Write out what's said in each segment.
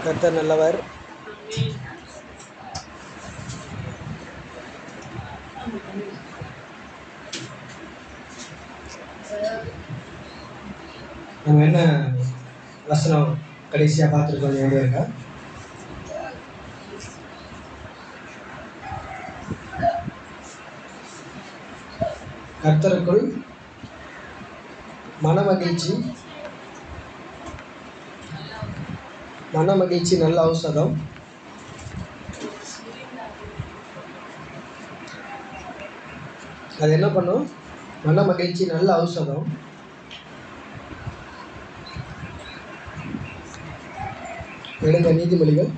கர்த்தர் நல்லவர். நம்ம என்ன வசனம் கடைசியா பார்த்துருக்கோம் ஞாபகம் இருக்கா? கர்த்தருக்குள் மனமகிழ்ச்சி நல்ல ஔஷதம். அது என்ன பண்ணும்? மனமகிழ்ச்சி நல்ல ஔஷதம். எழுந்த நீதிமொழிகள்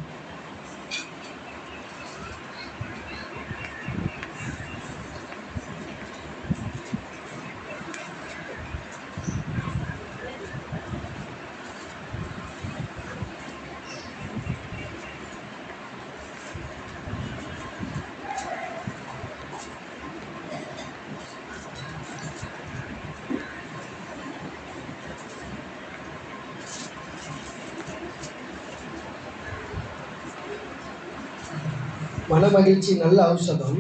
'மனமகிழ்ச்சி நல்ல ஔஷதம்,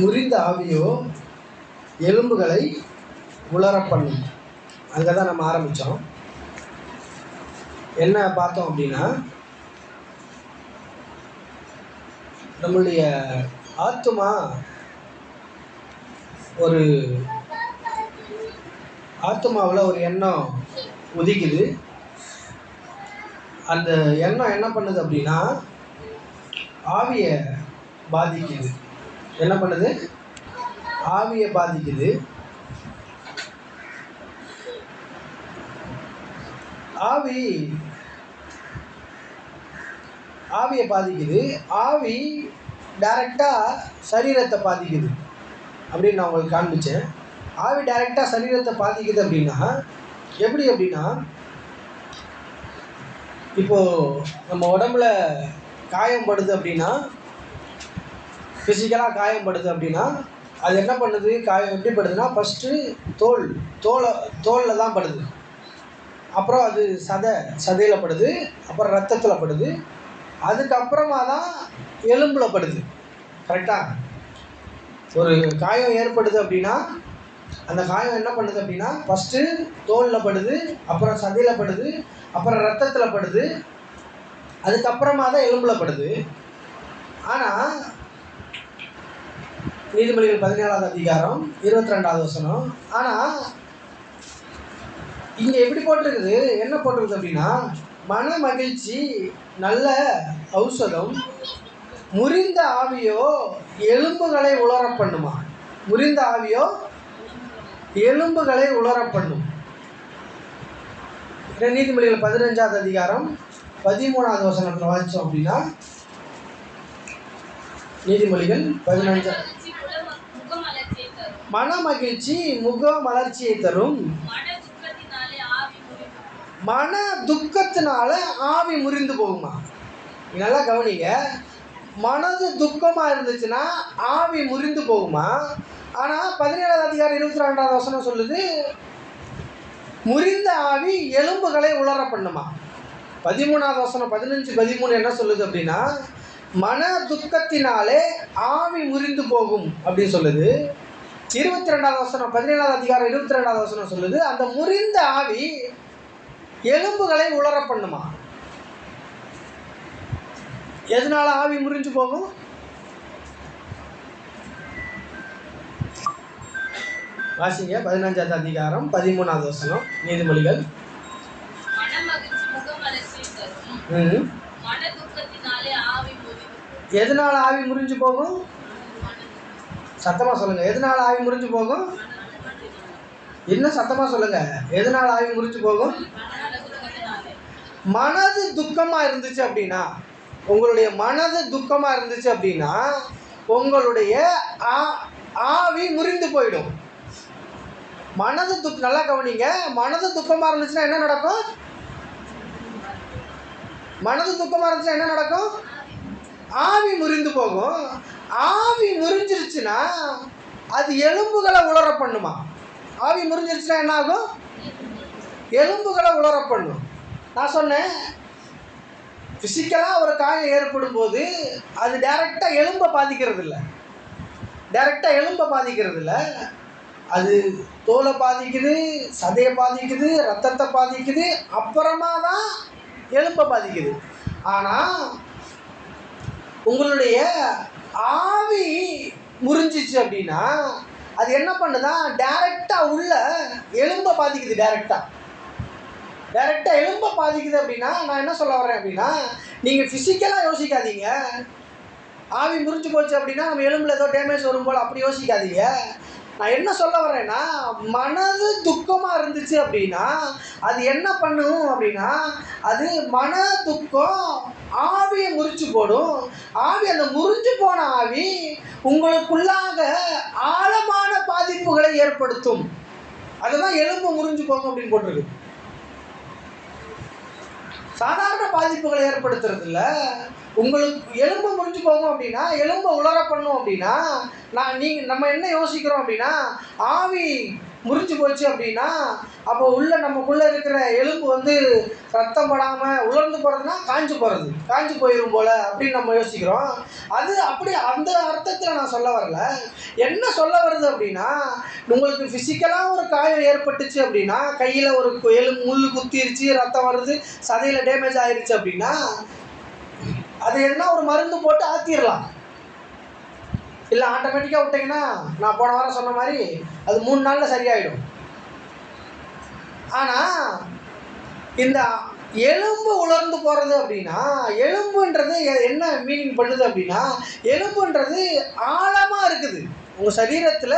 முறிந்த ஆவியோ எலும்புகளை உலரப் பண்ணும்.' அங்கே தான் நம்ம ஆரம்பித்தோம். என்ன பார்த்தோம் அப்படின்னா, நம்மளுடைய ஆத்துமா ஆத்துமாவில் ஒரு எண்ணம் உதிக்குது. அந்த எண்ணம் என்ன பண்ணுது அப்படின்னா, ஆவியை பாதிக்குது. என்ன பண்ணுது? ஆவியை பாதிக்குது. ஆவியை பாதிக்குது. ஆவி டைரெக்டாக சரீரத்தை பாதிக்குது அப்படின்னு நான் உங்களுக்கு காண்பிச்சேன். ஆவி டைரெக்டாக சரீரத்தை பாதிக்குது அப்படின்னா எப்படி அப்படின்னா, இப்போது நம்ம உடம்புல காயம்படுது அப்படின்னா, ஃபிசிக்கலாக காயம்படுது அப்படின்னா, அது என்ன பண்ணுது? காயம் எப்படி படுதுன்னா, ஃபஸ்ட்டு தோலில் தான் படுது. அப்புறம் அது சதையில் படுது. அப்புறம் ரத்தத்தில் படுது. அதுக்கப்புறமா தான் எலும்பில் படுது. கரெக்டாக? ஒரு காயம் ஏற்படுது அப்படின்னா, அந்த காயம் என்ன பண்ணுது அப்படின்னா, ஃபஸ்ட்டு தோலில் படுது, அப்புறம் சதையில் படுது, அப்புறம் ரத்தத்தில் படுது, அதுக்கப்புறமா தான் எலும்பில் படுது. ஆனால் நீதிமொழிகள் 17வது அதிகாரம் 22வது வசனம். ஆனால் இங்கே எப்படி போட்டிருக்குது? என்ன போட்டிருக்குது அப்படின்னா, மன மகிழ்ச்சி நல்ல ஔஷதம், முறிந்த ஆவியோ எலும்புகளை உலர பண்ணுமா. முறிந்த ஆவியோ எலும்புகளை உலர பண்ணும். நீதிமொழிகள் 15வது அதிகாரம் 13வது வசனத்தில் வாசித்தோம் அப்படின்னா, நீதிமொழிகள் 15, மன மகிழ்ச்சி முக மலர்ச்சியை தரும், மன துக்கத்தினால ஆவி முறிந்து போகுமா. நல்லா கவனிங்க. மனது துக்கமாக இருந்துச்சுன்னா ஆவி முறிந்து போகுமா. ஆனால் 17வது அதிகாரம் 22வது வசனம் சொல்லுது, முறிந்த ஆவி எலும்புகளை உலர பண்ணுமா. 13வது வசனம் 15, 13 என்ன சொல்லுது அப்படின்னா, மன துக்கத்தினாலே ஆவி முறிந்து போகும் அப்படின்னு சொல்லுது. 22வது வசனம் 17வது அதிகாரம் 22வது வசனம் சொல்லுது, அந்த முறிந்த ஆவி எலும்புகளை உலர பண்ணுமா. எதனால ஆவி முறிஞ்சு போகும்? வாசிங்க 15வது அதிகாரம் 13வது வசனம் நீதிமொழிகள். எதனால ஆவி முறிஞ்சு போகும்? சத்தமா சொல்லுங்க. எதனால ஆவி முறிஞ்சு போகும்? இன்னும் சத்தமா சொல்லுங்க. எதனால ஆவி முறிஞ்சு போகும்? மனது துக்கமா இருந்துச்சு அப்படின்னா, உங்களுடைய மனது துக்கமா இருந்துச்சு அப்படின்னா உங்களுடைய ஆவி முறிந்து போயிடும். மனது நல்லா கவனிங்க. மனது துக்கமா இருந்துச்சுன்னா என்ன நடக்கும்? மனது துக்கமா இருந்துச்சுன்னா என்ன நடக்கும்? ஆவி முறிந்து போகும். ஆவி முறிஞ்சிருச்சுன்னா அது எலும்புகளை உலர பண்ணுமா. ஆவி முறிஞ்சிருச்சுன்னா என்ன ஆகும்? எலும்புகளை உலர பண்ணும். நான் சொன்னேன், ஃபிசிக்கலாக ஒரு காயம் ஏற்படும் போது அது டைரெக்டாக எலும்பை பாதிக்கிறது இல்லை, அது தோலை பாதிக்குது, சதையை பாதிக்குது, ரத்தத்தை பாதிக்குது, அப்புறமா தான் எலும்பை பாதிக்குது. ஆனால் உங்களுடைய ஆவி முறிஞ்சிச்சு அப்படின்னா அது என்ன பண்ணுதான், டைரெக்டாக உள்ள எலும்பை பாதிக்குது. டைரெக்டாக எலும்பை பாதிக்குது அப்படின்னா நான் என்ன சொல்ல வரேன் அப்படின்னா, நீங்கள் ஃபிசிக்கலாக யோசிக்காதீங்க. ஆவி முறிஞ்சு போச்சு அப்படின்னா நம்ம எலும்பில் ஏதோ டேமேஜ் வரும் போல் அப்படி யோசிக்காதீங்க. நான் என்ன சொல்ல வரேன்னா, மனது துக்கமாக இருந்துச்சு அப்படின்னா அது என்ன பண்ணும் அப்படின்னா, அது மன துக்கம் ஆவியை முறிச்சு போடும். அந்த முறிஞ்சு போன ஆவி உங்களுக்குள்ளாக ஆழமான பாதிப்புகளை ஏற்படுத்தும். அதுதான் எலும்பு முறிஞ்சு போகும் அப்படின்னு போட்டிருக்கு. சாதாரண பாதிப்புகளை ஏற்படுத்துறது இல்லை. உங்களுக்கு எலும்பு முறிஞ்சு போகும் அப்படின்னா, எலும்பை உலர பண்ணும் அப்படின்னா, நம்ம என்ன யோசிக்கிறோம் அப்படின்னா, ஆவி முறிஞ்சு போச்சு அப்படின்னா அப்போ நமக்குள்ளே இருக்கிற எலும்பு ரத்தம் படாமல் உலர்ந்து போகிறதுனா காஞ்சு போயிடும் போல் அப்படின்னு நம்ம யோசிக்கிறோம். அது அப்படி அந்த அர்த்தத்தில் நான் சொல்ல வரல. என்ன சொல்ல வருது அப்படின்னா, உங்களுக்கு ஃபிசிக்கலாக ஒரு காயம் ஏற்பட்டுச்சு அப்படின்னா, கையில் ஒரு முள் குத்திருச்சு, ரத்தம் வருது, சதையில் டேமேஜ் ஆயிடுச்சு அப்படின்னா அது எதுனா ஒரு மருந்து போட்டு ஆற்றிடலாம். இல்லை ஆட்டோமேட்டிக்காக விட்டிங்கன்னா நான் போன வாரம் சொன்ன மாதிரி அது 3 நாளில் சரியாயிடும். ஆனால் இந்த எலும்பு உலர்ந்து போகிறது அப்படின்னா, எலும்புன்றது என்ன மீனிங் பண்ணுது அப்படின்னா, எலும்புன்றது ஆழமாக இருக்குது. உங்கள் சரீரத்தில்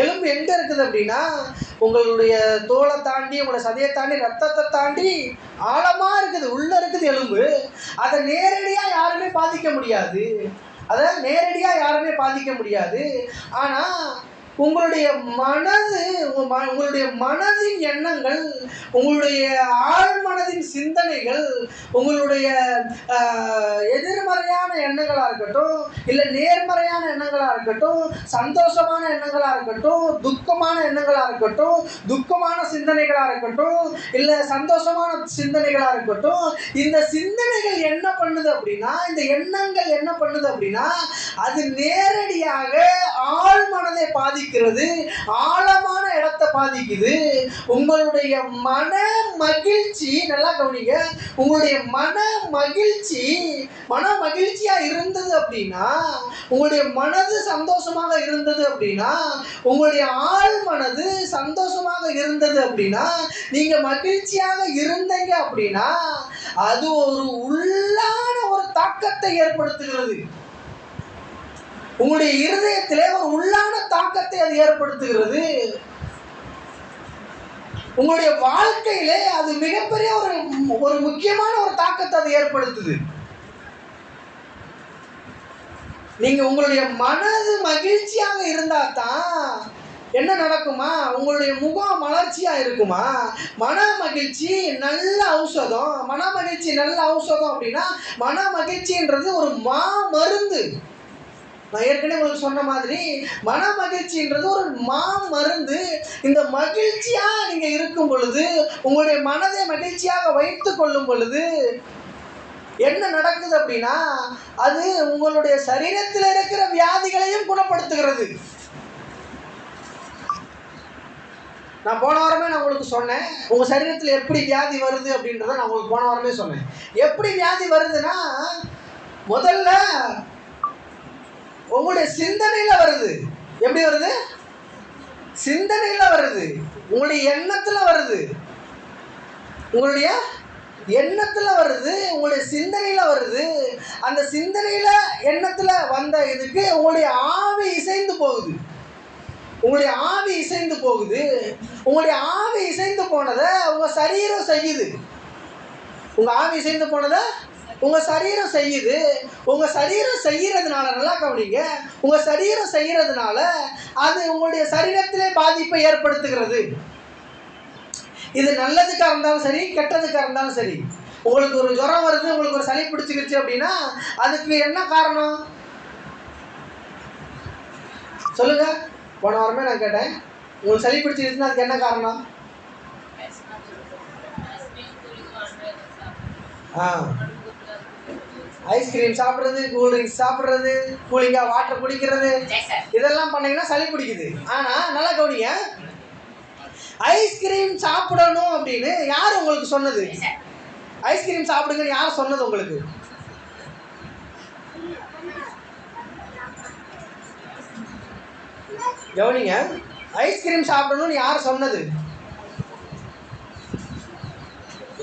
எலும்பு எங்கே இருக்குது அப்படின்னா, உங்களுடைய தோலை தாண்டி, உங்களுடைய சதையை தாண்டி, ரத்தத்தை தாண்டி ஆழமாக இருக்குது, உள்ளே இருக்குது எலும்பு. அதை நேரடியாக யாருமே பாதிக்க முடியாது. ஆனால் உங்களுடைய மனதின் எண்ணங்கள், உங்களுடைய ஆழ்மனதின் சிந்தனைகள், உங்களுடைய எதிர்மறையான எண்ணங்களாக இருக்கட்டும், இல்லை நேர்மறையான எண்ணங்களாக இருக்கட்டும், சந்தோஷமான எண்ணங்களாக இருக்கட்டும், துக்கமான எண்ணங்களாக இருக்கட்டும், துக்கமான சிந்தனைகளாக இருக்கட்டும், இல்லை சந்தோஷமான சிந்தனைகளாக இருக்கட்டும், இந்த சிந்தனைகள் என்ன பண்ணுது அப்படின்னா, இந்த எண்ணங்கள் என்ன பண்ணுது அப்படின்னா, அது நேரடியாக ஆழ்மனதை பாதிக்கிறது, ஆழமான இடத்தை பாதிக்குது. உங்களுடைய மன மகிழ்ச்சி, நல்லா கவனிங்க, உங்களுடைய மன மகிழ்ச்சியா இருந்தது அப்படின்னா, உங்களுடைய மனது சந்தோஷமாக இருந்தது அப்படின்னா, உங்களுடைய ஆழ் மனது சந்தோஷமாக இருந்தது அப்படின்னா, நீங்க மகிழ்ச்சியாக இருந்தீங்க அப்படின்னா அது ஒரு உள்ளான ஒரு தாக்கத்தை ஏற்படுத்துகிறது. உங்களுடைய இருதயத்திலே ஒரு உள்ளான தாக்கத்தை அது ஏற்படுத்துகிறது. உங்களுடைய வாழ்க்கையிலே அது மிகப்பெரிய ஒரு முக்கியமான ஒரு தாக்கத்தை அது ஏற்படுத்துது. நீங்க உங்களுடைய மனது மகிழ்ச்சியாக இருந்தா தான் என்ன நடக்குமா, உங்களுடைய முகம் மலர்ச்சியா இருக்குமா. மன மகிழ்ச்சி நல்ல ஔஷதம் அப்படின்னா, மன மகிழ்ச்சின்றது ஒரு மருந்து. நான் ஏற்கனவே உங்களுக்கு சொன்ன மாதிரி மன மகிழ்ச்சின்றது ஒரு மருந்து. இந்த மகிழ்ச்சியா நீங்க இருக்கும் பொழுது, உங்களுடைய மனதை மகிழ்ச்சியாக வைத்துக் கொள்ளும் பொழுது என்ன நடக்குது அப்படின்னா, அது உங்களுடைய சரீரத்தில் இருக்கிற வியாதிகளையும் குணப்படுத்துகிறது. நான் போன வாரமே உங்களுக்கு சொன்னேன், உங்க சரீரத்தில் எப்படி வியாதி வருது அப்படின்றத நான் உங்களுக்கு போன வாரமே சொன்னேன். எப்படி வியாதி வருதுன்னா, முதல்ல உங்களுடைய சிந்தனையில வருது. எப்படி வருது? சிந்தனையில வருது, உங்களுடைய எண்ணத்துல வருது, உங்களுடைய சிந்தனையில வருது. அந்த சிந்தனையில எண்ணத்துல வந்த இதுக்கு உங்களுடைய ஆவி இசைந்து போகுது. உங்களுடைய ஆவி இசைந்து போனதை உங்க சரீரம் செய்யுது. உங்க ஆவி இசைந்து போனதை உங்க சரீரம் செய்யுது. உங்க சரீரம் செய்யறதுனால, நல்லா கவனிங்க, உங்க சரீரம் செய்யறதுனால அது உங்களுடைய சரீரத்திலே பாதிப்பை ஏற்படுத்துகிறது. இது நல்லதுக்காக இருந்தாலும் சரி, கெட்டதுக்காக இருந்தாலும் சரி. உங்களுக்கு ஒரு ஜுரம் வருது, உங்களுக்கு ஒரு சளி பிடிச்சிக்கிச்சு அப்படின்னா அதுக்கு என்ன காரணம் சொல்லுங்க. போன வாரமே நான் கேட்டேன், உங்களுக்கு சளி பிடிச்சிருச்சுன்னா அதுக்கு என்ன காரணம்? ஐஸ்கிரீம் சாப்பிட்றது, கூல்ட்ரிங்க்ஸ் சாப்பிட்றது, கூலிங்காக வாட்டர் குடிக்கிறது, இதெல்லாம் பண்ணீங்கன்னா சளி பிடிக்குது. ஆனால் நல்லா கவனிங்க, ஐஸ்கிரீம் சாப்பிடணும் அப்படின்னு யார் உங்களுக்கு சொன்னது? ஐஸ்கிரீம் சாப்பிடுங்கன்னு யார் சொன்னது உங்களுக்கு? கவனிங்க, ஐஸ்கிரீம் சாப்பிடணும்னு யார் சொன்னது?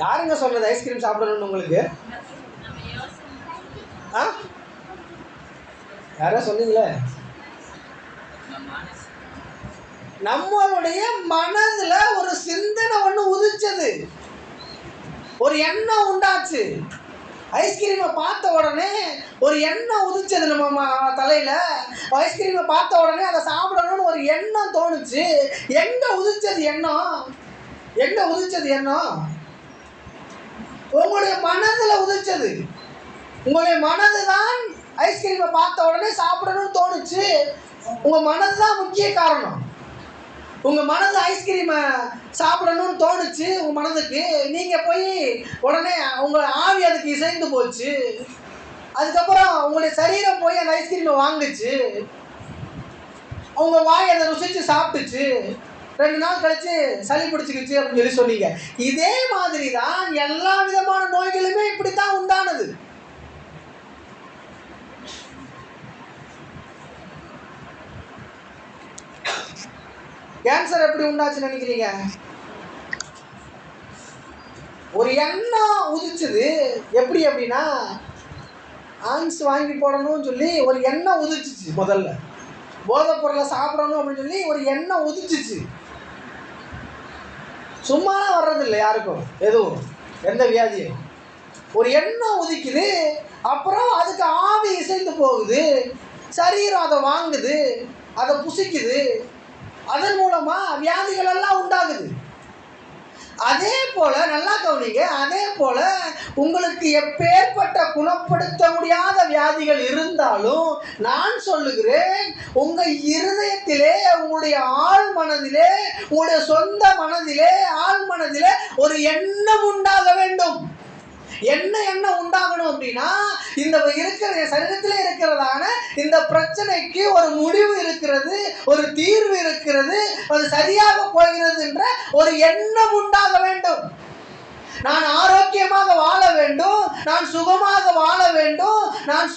யாருங்க சொன்னது ஐஸ்கிரீம் சாப்பிடணும்னு உங்களுக்கு? யாரோ சொன்னீங்களே. நம்மளுடைய மனதுல ஒரு சிந்தனை ஒண்ணு உதிச்சது, ஒரு எண்ணம் உண்டாச்சு. ஐஸ்கிரீமை பார்த்த உடனே ஒரு எண்ணம் உதிச்சது நம்ம தலையில. ஐஸ்கிரீமை பார்த்த உடனே அதை சாப்பிடணும்னு ஒரு எண்ணம் தோணுச்சு. எங்க உதிச்சது எண்ணம்? எங்க உதிச்சது எண்ணம்? உங்களுடைய மனதுல உதிச்சது. உங்களுடைய மனது தான் ஐஸ்கிரீமை பார்த்த உடனே சாப்பிடணும்னு தோணுச்சு. உங்க மனது தான் முக்கிய காரணம். உங்க மனது ஐஸ்கிரீமை சாப்பிடணும்னு தோணுச்சு. உங்க மனதுக்கு நீங்க போய் உடனே உங்க ஆவி அதுக்கு இசைந்து போச்சு. அதுக்கப்புறம் உங்களுடைய சரீரம் போய் அந்த ஐஸ்கிரீமை வாங்குச்சு. உங்க வாய் அதை ருசிச்சு சாப்பிட்டுச்சு. 2 நாள் கழிச்சு சளி பிடிச்சிக்கிச்சு அப்படின்னு சொல்லி சொன்னீங்க. இதே மாதிரி தான் எல்லா விதமான நோய்களுமே இப்படித்தான் உண்டானது. கேன்சர் எப்படி உண்டாச்சுன்னு நினைக்கிறீங்க? ஒரு எண்ணம் உதிச்சது. எப்படி அப்படின்னா, ஆன்ஸ் வாங்கி போடணும்னு சொல்லி ஒரு எண்ணம் உதிச்சிச்சு. முதல்ல போதைப் பொருளை சாப்பிடணும் அப்படின்னு சொல்லி ஒரு எண்ணம் உதிச்சிச்சு. சும்மாலாம் வர்றதில்லை யாருக்கும், எதுவும் எந்த வியாதியும். ஒரு எண்ணம் உதிக்குது, அப்புறம் அதுக்கு ஆவி இசைந்து போகுது, சரீரம் அதை வாங்குது, அதை புசிக்குது, அதன் மூலமா வியாதிகள் எல்லாம் உண்டாகுது. அதே போல நல்லா கவனிங்க, அதே போல உங்களுக்கு எப்பேற்பட்ட குணப்படுத்த முடியாத வியாதிகள் இருந்தாலும் நான் சொல்லுகிறேன், உங்க இருதயத்திலே, உங்களுடைய ஆழ் மனதிலே, உங்களுடைய சொந்த மனதிலே, ஆழ் மனதிலே ஒரு எண்ணம் உண்டாக வேண்டும். என்ன உண்டாகணும் அப்படின்னா, இந்த இருக்கிற சரீரத்திலே இருக்கிறதான இந்த பிரச்சனைக்கு ஒரு முடிவு இருக்கிறது, ஒரு தீர்வு இருக்கிறது, அது சரியாக போகிறது என்ற ஒரு எண்ணம் உண்டாக வேண்டும். நான் ஆரோக்கியமாக வாழ வேண்டும், நான் சுகமாக வாழ வேண்டும், நான்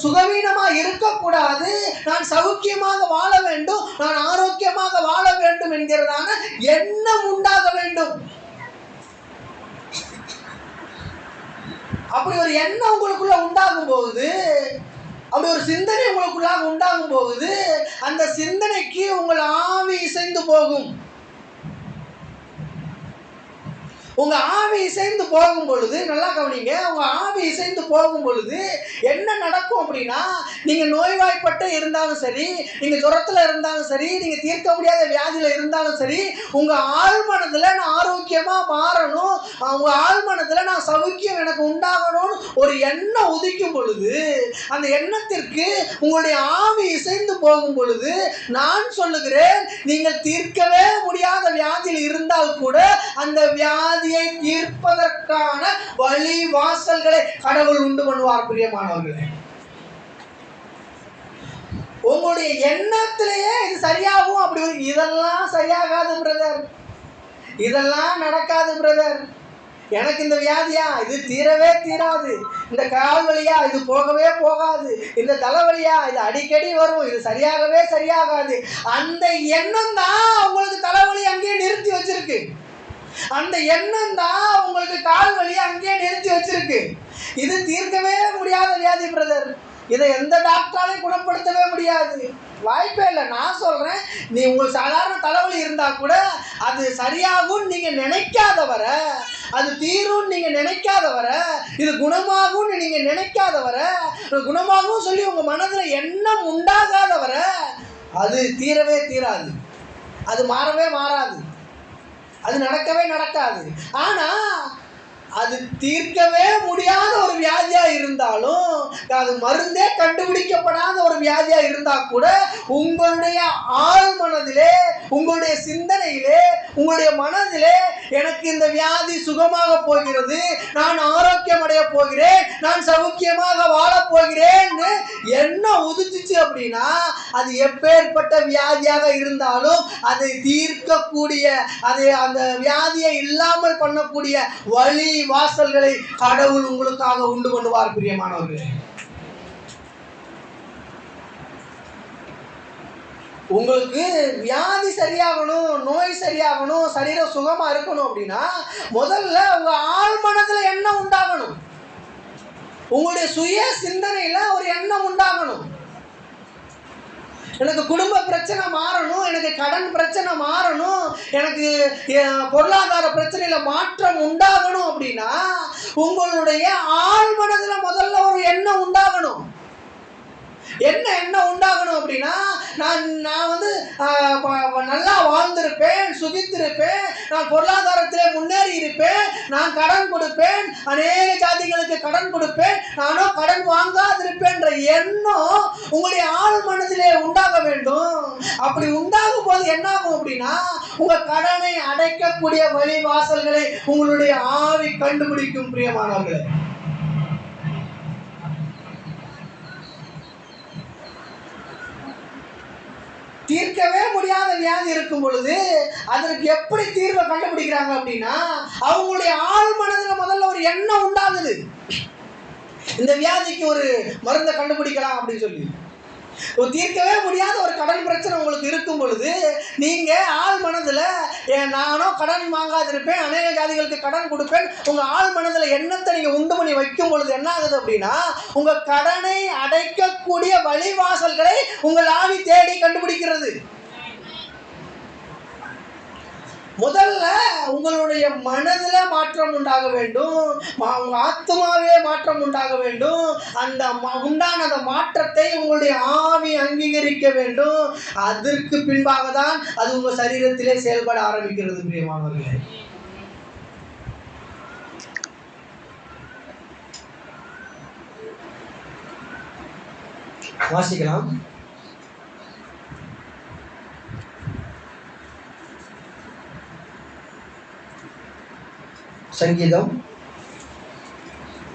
சுகவீனமாக இருக்கக்கூடாது, நான் சௌக்கியமாக வாழ வேண்டும், நான் ஆரோக்கியமாக வாழ வேண்டும் என்கிறதான எண்ணம் உண்டாக வேண்டும். அப்படி ஒரு எண்ணம் உங்களுக்குள்ள உண்டாகும் போகுது, அப்படி ஒரு சிந்தனை உங்களுக்குள்ளாக உண்டாகும் போகுது, அந்த சிந்தனைக்கு உங்கள் ஆவி இசைந்து போகும். உங்க ஆவி இசைந்து போகும் பொழுது நல்லா கவனிங்க, உங்க ஆவி இசைந்து போகும் பொழுது என்ன நடக்கும் அப்படின்னா, நீங்க நோய்வாய்ப்பட்டு இருந்தாலும் சரி, நீங்க ஜுரத்துல இருந்தாலும் சரி, நீங்க தீர்க்க முடியாத வியாதியில இருந்தாலும் சரி, உங்க ஆழ்மனதுல நான் ஆரோக்கியமா மாறணும், உங்க ஆழ்மனதுல நான் சௌக்கியம் எனக்கு உண்டாகணும்னு ஒரு எண்ணம் உதிக்கும் பொழுது, அந்த எண்ணத்திற்கு உங்களுடைய ஆவி இசைந்து போகும் பொழுது, நான் சொல்லுகிறேன், நீங்கள் தீர்க்கவே முடியாத வியாதியில் இருந்தால் கூட அந்த வியாதி தீர்ப்பதற்கான வழி வாசல்களை கடவுள் உண்டு பண்ணுவார். பிரியமானவர்களே, உங்களுடைய எண்ணத்திலேயே இது சரியாகும். அப்படி இதெல்லாம் சரியாகாது பிரதர், இதெல்லாம் நடக்காது பிரதர், எனக்கு இந்த வியாதியா, இது தீரவே தீராது, இந்த கால் வலியா, இது போகவே போகாது, இந்த தலைவலியா, இது அடிக்கடி வரும், இது சரியாகவே சரியாகாது. அந்த எண்ணம் தான் உங்களுக்கு தலைவலி அங்கேயே நிறுத்தி வச்சிருக்கு. அந்த எண்ணம் தான் உங்களுக்கு கால் வலியை அங்கேயே நிறுத்தி வச்சிருக்கு. இது தீர்க்கவே முடியாத வியாதி பிரதர், இதை எந்த டாக்டராலையும் குணப்படுத்தவே முடியாது, வாய்ப்பே இல்லை. நான் சொல்றேன், நீ உங்களுக்கு சாதாரண தலைவலி இருந்தா கூட அது சரியாகும் நீங்க நினைக்காத வர, அது தீரும் நீங்க நினைக்காத வர, இது குணமாகும் நீங்க நினைக்காத வர, குணமாகும் சொல்லி உங்க மனதுல எண்ணம் உண்டாகாத வர அது தீரவே தீராது, அது மாறவே மாறாது, அது நடக்கவே நடக்காது. ஆனா அது தீர்க்கவே முடியாத ஒரு வியாதியா இருந்தாலும், அது மருந்தே கண்டுபிடிக்கப்படாத ஒரு வியாதியா இருந்தா கூட, உங்களுடைய ஆழ் மனதிலே, உங்களுடைய சிந்தனையிலே, உங்களுடைய மனதிலே எனக்கு இந்த வியாதி சுகமாக போகிறது, நான் ஆரோக்கியம் அடைய போகிறேன், நான் சௌக்கியமாக வாழப் போகிறேன்னு என்ன உதிச்சுச்சு அப்படின்னா, அது எப்பேற்பட்ட வியாதியாக இருந்தாலும் அதை தீர்க்கக்கூடிய, அதை அந்த வியாதியை இல்லாமல் பண்ணக்கூடிய வழி வாசல்களை கடவுள் உங்களுக்காக உண்டு பண்ணுவார். பிரியமானவர்களே, உங்களுக்கு வியாதி சரியாகணும், நோய் சரியாகணும், சரீரம் சுகமா இருக்கணும் அப்படின்னா முதல்ல உங்க ஆழ் மனதுல எண்ணம் உண்டாகணும். உங்களுடைய சுய சிந்தனையில ஒரு எண்ணம் உண்டாகணும். எனக்கு குடும்ப பிரச்சனை மாறணும், எனக்கு கடன் பிரச்சனை மாறணும், எனக்கு பொருளாதார பிரச்சனையில மாற்றம் உண்டாகணும் அப்படின்னா உங்களுடைய ஆழ் மனதுல முதல்ல ஒரு எண்ணம் உண்டாகணும். என்ன உண்டாகணும் அப்படின்னா, நான் வந்து நல்லா வாழ்ந்திருப்பேன், சுகித்திருப்பேன், நான் பொருளாதாரத்திலே முன்னேறி இருப்பேன், நான் கடன் கொடுப்பேன், அநேக ஜாதிகளுக்கு கடன் கொடுப்பேன், நானும் கடன் வாங்காதிருப்பேன்ற எண்ணம் உங்களுடைய ஆழ் மனதிலே உண்டாக வேண்டும். அப்படி உண்டாகும் போது என்ன ஆகும் அப்படின்னா, உங்க கடனை அடைக்கக்கூடிய வழி வாசல்களை உங்களுடைய ஆவி கண்டுபிடிக்கும். பிரியமானவர்களே, தீர்க்கவே முடியாத வியாதி இருக்கும் பொழுது அதற்கு எப்படி தீர்வை கண்டுபிடிக்கிறாங்க அப்படின்னா, அவங்களுடைய ஆழ் மனதில் முதல்ல ஒரு எண்ணம் உண்டாகுது, இந்த வியாதிக்கு ஒரு மருந்தை கண்டுபிடிக்கலாம் அப்படின்னு சொல்லி. தீர்க்கவே முடியாத ஒரு கடன் பிரச்சனை உங்களுக்கு இருக்கும் பொழுது நீங்க ஆழ் மனதுல நானும் கடன் வாங்காதிருப்பேன், அநேக ஜாதிகளுக்கு கடன் கொடுப்பேன், உங்க ஆழ் மனதுல எண்ணத்தை நீங்க உண்டு பண்ணி வைக்கும் பொழுது என்ன ஆகுது அப்படின்னா, உங்க கடனை அடைக்கக்கூடிய வழிவாசல்களை உங்கள் ஆவி தேடி கண்டுபிடிக்கிறது. முதல்ல உங்களுடைய மனதில மாற்றம் உண்டாக வேண்டும், உங்க ஆத்மாவே மாற்றம் உண்டாக வேண்டும். அந்த உண்டான மாற்றத்தை உங்களுடைய ஆவி அங்கீகரிக்க வேண்டும். அதற்கு பின்பாக தான் அது உங்க சரீரத்திலே செயல்பட ஆரம்பிக்கிறது. பிரியமானவர்களே, வாசிக்கலாம். சங்கீதம்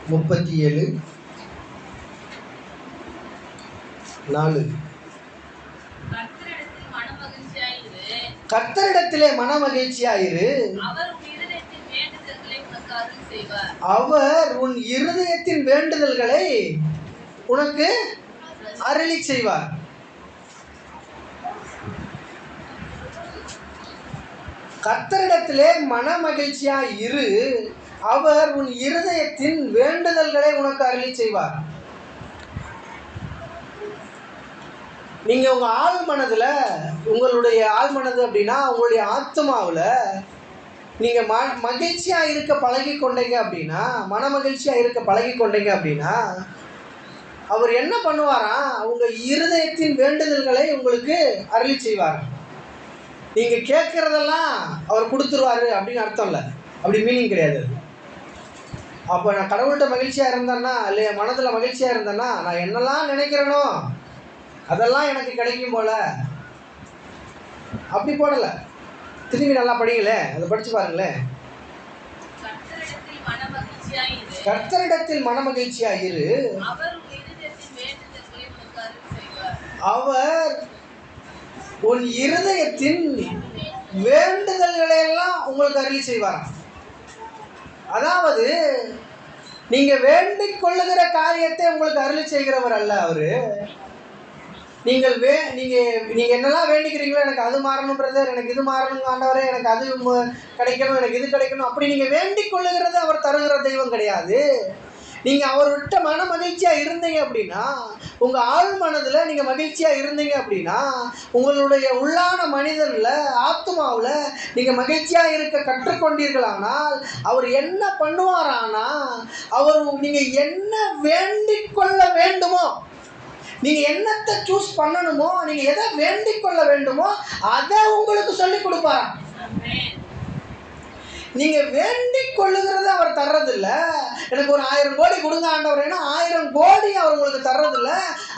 37:4. கர்த்தரிடத்திலே மனமகிழ்ச்சியாயிரு, அவர் உன் இருதயத்தின் வேண்டுதல்களை உனக்கு அருளி செய்வார். கர்த்தரிடத்திலே மன மகிழ்ச்சியா இரு, அவர் உன் இருதயத்தின் வேண்டுதல்களை உனக்கு அருளி செய்வார். நீங்க உங்க ஆழ் மனதுல, உங்களுடைய ஆழ் மனது அப்படின்னா உங்களுடைய ஆத்மாவில் நீங்க மகிழ்ச்சியா இருக்க பழகி கொண்டீங்க அப்படின்னா, மன மகிழ்ச்சியா இருக்க பழகி கொண்டீங்க அப்படின்னா அவர் என்ன பண்ணுவாராம், உங்க இருதயத்தின் வேண்டுதல்களை உங்களுக்கு அருளி செய்வார். நீங்க கேட்கறதெல்லாம் அவர் கொடுத்துருவாரு அப்படின்னு அர்த்தம் இல்லை, அப்படி மீனிங் கிடையாது. அப்போ நான் கடவுள்கிட்ட மகிழ்ச்சியா இருந்தேன்னா, இல்லை மனதுல மகிழ்ச்சியா இருந்தேன்னா, நான் என்னெல்லாம் நினைக்கிறேனோ அதெல்லாம் எனக்கு கிடைக்கும் போல, அப்படி போடல. திரும்பி நல்லா படிங்களே, அதை படிச்சு பாருங்களேன். கர்த்தரிடத்தில் மனமகிழ்ச்சியா இரு, அவர் உன் இருதயத்தின் வேண்டுதல்களை எல்லாம் உங்களுக்கு அருளி செய்வாராம். அதாவது நீங்க வேண்டிக் கொள்ளுகிற காரியத்தை உங்களுக்கு அருளி செய்கிறவர் அல்ல அவரு. நீங்கள் நீங்க என்னெல்லாம் வேண்டிக்கிறீங்களோ, எனக்கு அது மாறணும் பிரதர், எனக்கு இது மாறணும் ஆண்டவரே, எனக்கு அது கிடைக்கணும், எனக்கு இது கிடைக்கணும், அப்படி நீங்க வேண்டிக் கொள்ளுகிறது அவர் தருகிற தெய்வம் கிடையாது. நீங்கள் அவர்கிட்ட மன மகிழ்ச்சியாக இருந்தீங்க அப்படின்னா, உங்கள் ஆழ் மனதில் நீங்கள் மகிழ்ச்சியாக இருந்தீங்க அப்படின்னா, உங்களுடைய உள்ளான மனிதனில், ஆத்மாவில் நீங்கள் மகிழ்ச்சியாக இருக்க கற்றுக்கொண்டீர்களானால் அவர் என்ன பண்ணுவாரானா, அவர் நீங்கள் என்ன வேண்டிக் கொள்ள வேண்டுமோ, நீங்கள் என்னத்தை சூஸ் பண்ணணுமோ, நீங்கள் எதை வேண்டிக் கொள்ள வேண்டுமோ அதை உங்களுக்கு சொல்லிக் கொடுப்பாராம். நீங்கள் வேண்டிக் கொள்ளுகிறத அவர் தர்றதில்ல. எனக்கு ஒரு 1000 கோடி கொடுங்க ஆண்டவர், ஏன்னா 1000 கோடி அவர் உங்களுக்கு தர்றதில்ல.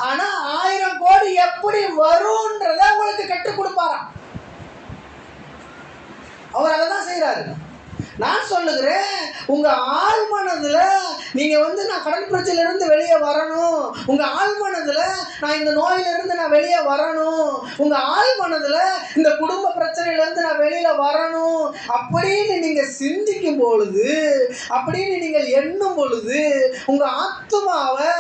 ஆனால் 1000 கோடி எப்படி வரும்ன்றத உங்களுக்கு கற்றுக் கொடுப்பாராம். அவர் அதை தான் செய்கிறாரு. நான் சொல்லுகிறேன், உங்கள் ஆழ் மனதில் நீங்கள் நான் கடன் பிரச்சனையிலேருந்து வெளியே வரணும், உங்கள் ஆழ் மனதில் நான் இந்த நோயிலிருந்து நான் வெளியே வரணும், உங்கள் ஆழ் மனதில் இந்த குடும்ப பிரச்சனையிலேருந்து நான் வெளியில் வரணும் அப்படின்னு நீங்கள் சிந்திக்கும் பொழுது, அப்படின்னு நீங்கள் எண்ணும் பொழுது, உங்கள் ஆத்துமாவை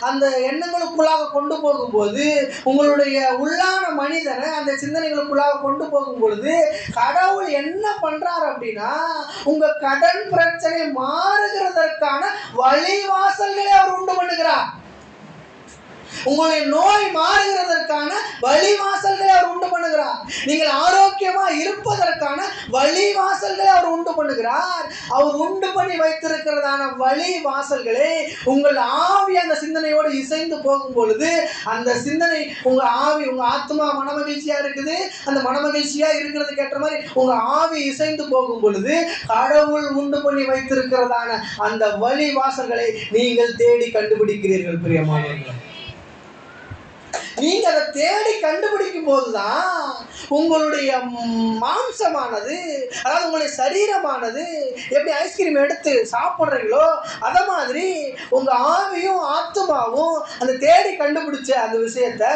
அந்த எண்ணங்களுக்குள்ளாக கொண்டு போகும்போது, உங்களுடைய உள்ளான மனிதனை அந்த சிந்தனைகளுக்குள்ளாக கொண்டு போகும் பொழுது, கடவுள் என்ன பண்ணுறார் அப்படின்னா, உங்க கடன் பிரச்சனை மாறுகிறதற்கான வழிவாசல்களை அவர் உண்டு பண்ணுகிறார். உங்களுடைய நோய் மாறுகிறதற்கான வழிவாசல்களை அவர் உண்டு பண்ணுகிறார். நீங்கள் ஆரோக்கியமா இருப்பதற்கான வழிவாசல்களை அவர் உண்டு பண்ணுகிறார். அவர் உண்டு பண்ணி வைத்திருக்கிறதான வழிவாசல்களை உங்கள் ஆவி அந்த சிந்தனையோடு இசைந்து போகும் பொழுது, அந்த சிந்தனை உங்க ஆவி, உங்க ஆத்மா மனமகிழ்ச்சியா இருக்குது, அந்த மனமகிழ்ச்சியா இருக்கிறதுக்கு ஏற்ற மாதிரி உங்க ஆவி இசைந்து போகும் பொழுது, கடவுள் உண்டு பண்ணி வைத்திருக்கிறதான அந்த வழிவாசல்களை நீங்கள் தேடி கண்டுபிடிக்கிறீர்கள். பிரியமானவர்களே, நீங்க அதை தேடி கண்டுபிடிக்கும் போதுதான் உங்களுடைய மாம்சமானது, அதாவது உங்களுடைய சரீரமானது எப்படி ஐஸ்கிரீம் எடுத்து சாப்பிட்றீங்களோ அதை மாதிரி உங்க ஆவியும் ஆத்மாவும் அந்த தேடி கண்டுபிடிச்ச அந்த விஷயத்த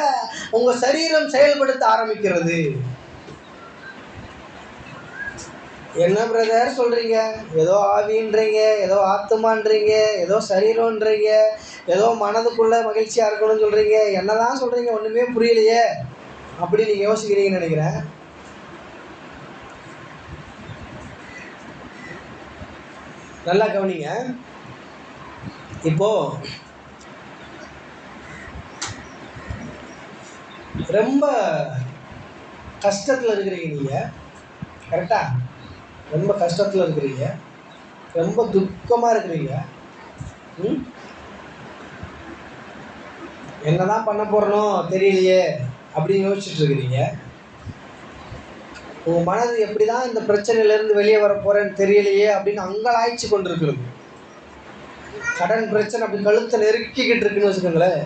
உங்க சரீரம் செயல்படுத்த ஆரம்பிக்கிறது. என்ன பிரதர் சொல்றீங்க? ஏதோ ஆவின்றீங்க, ஏதோ ஆத்மான்றீங்க, ஏதோ சரீரம்ன்றீங்க, ஏதோ மனதுக்குள்ள மகிழ்ச்சியா இருக்கணும்னு சொல்றீங்க, என்னதான் சொல்றீங்க? ஒண்ணுமே புரியலையே அப்படி நீங்க யோசிக்கிறீங்கன்னு நினைக்கிறேன். நல்லா கவனிங்க. இப்போ ரொம்ப கஷ்டத்துல இருக்கிறீங்க, நீங்க கரெக்டா? ரொம்ப கஷ்டத்தில் இருக்கிறீங்க, ரொம்ப துக்கமாக இருக்கிறீங்க, என்னதான் பண்ண போகிறனோ தெரியலையே அப்படின்னு யோசிச்சுட்டு இருக்கிறீங்க. உங்கள் மனது எப்படி தான் இந்த பிரச்சனையிலேருந்து வெளியே வர போகிறேன்னு தெரியலையே அப்படின்னு அங்கலாய்ச்சி கொண்டு இருக்கிறது. கடன் பிரச்சனை அப்படி கழுத்தை நெருக்கிக்கிட்டு இருக்குன்னு வச்சுக்கோங்களேன்.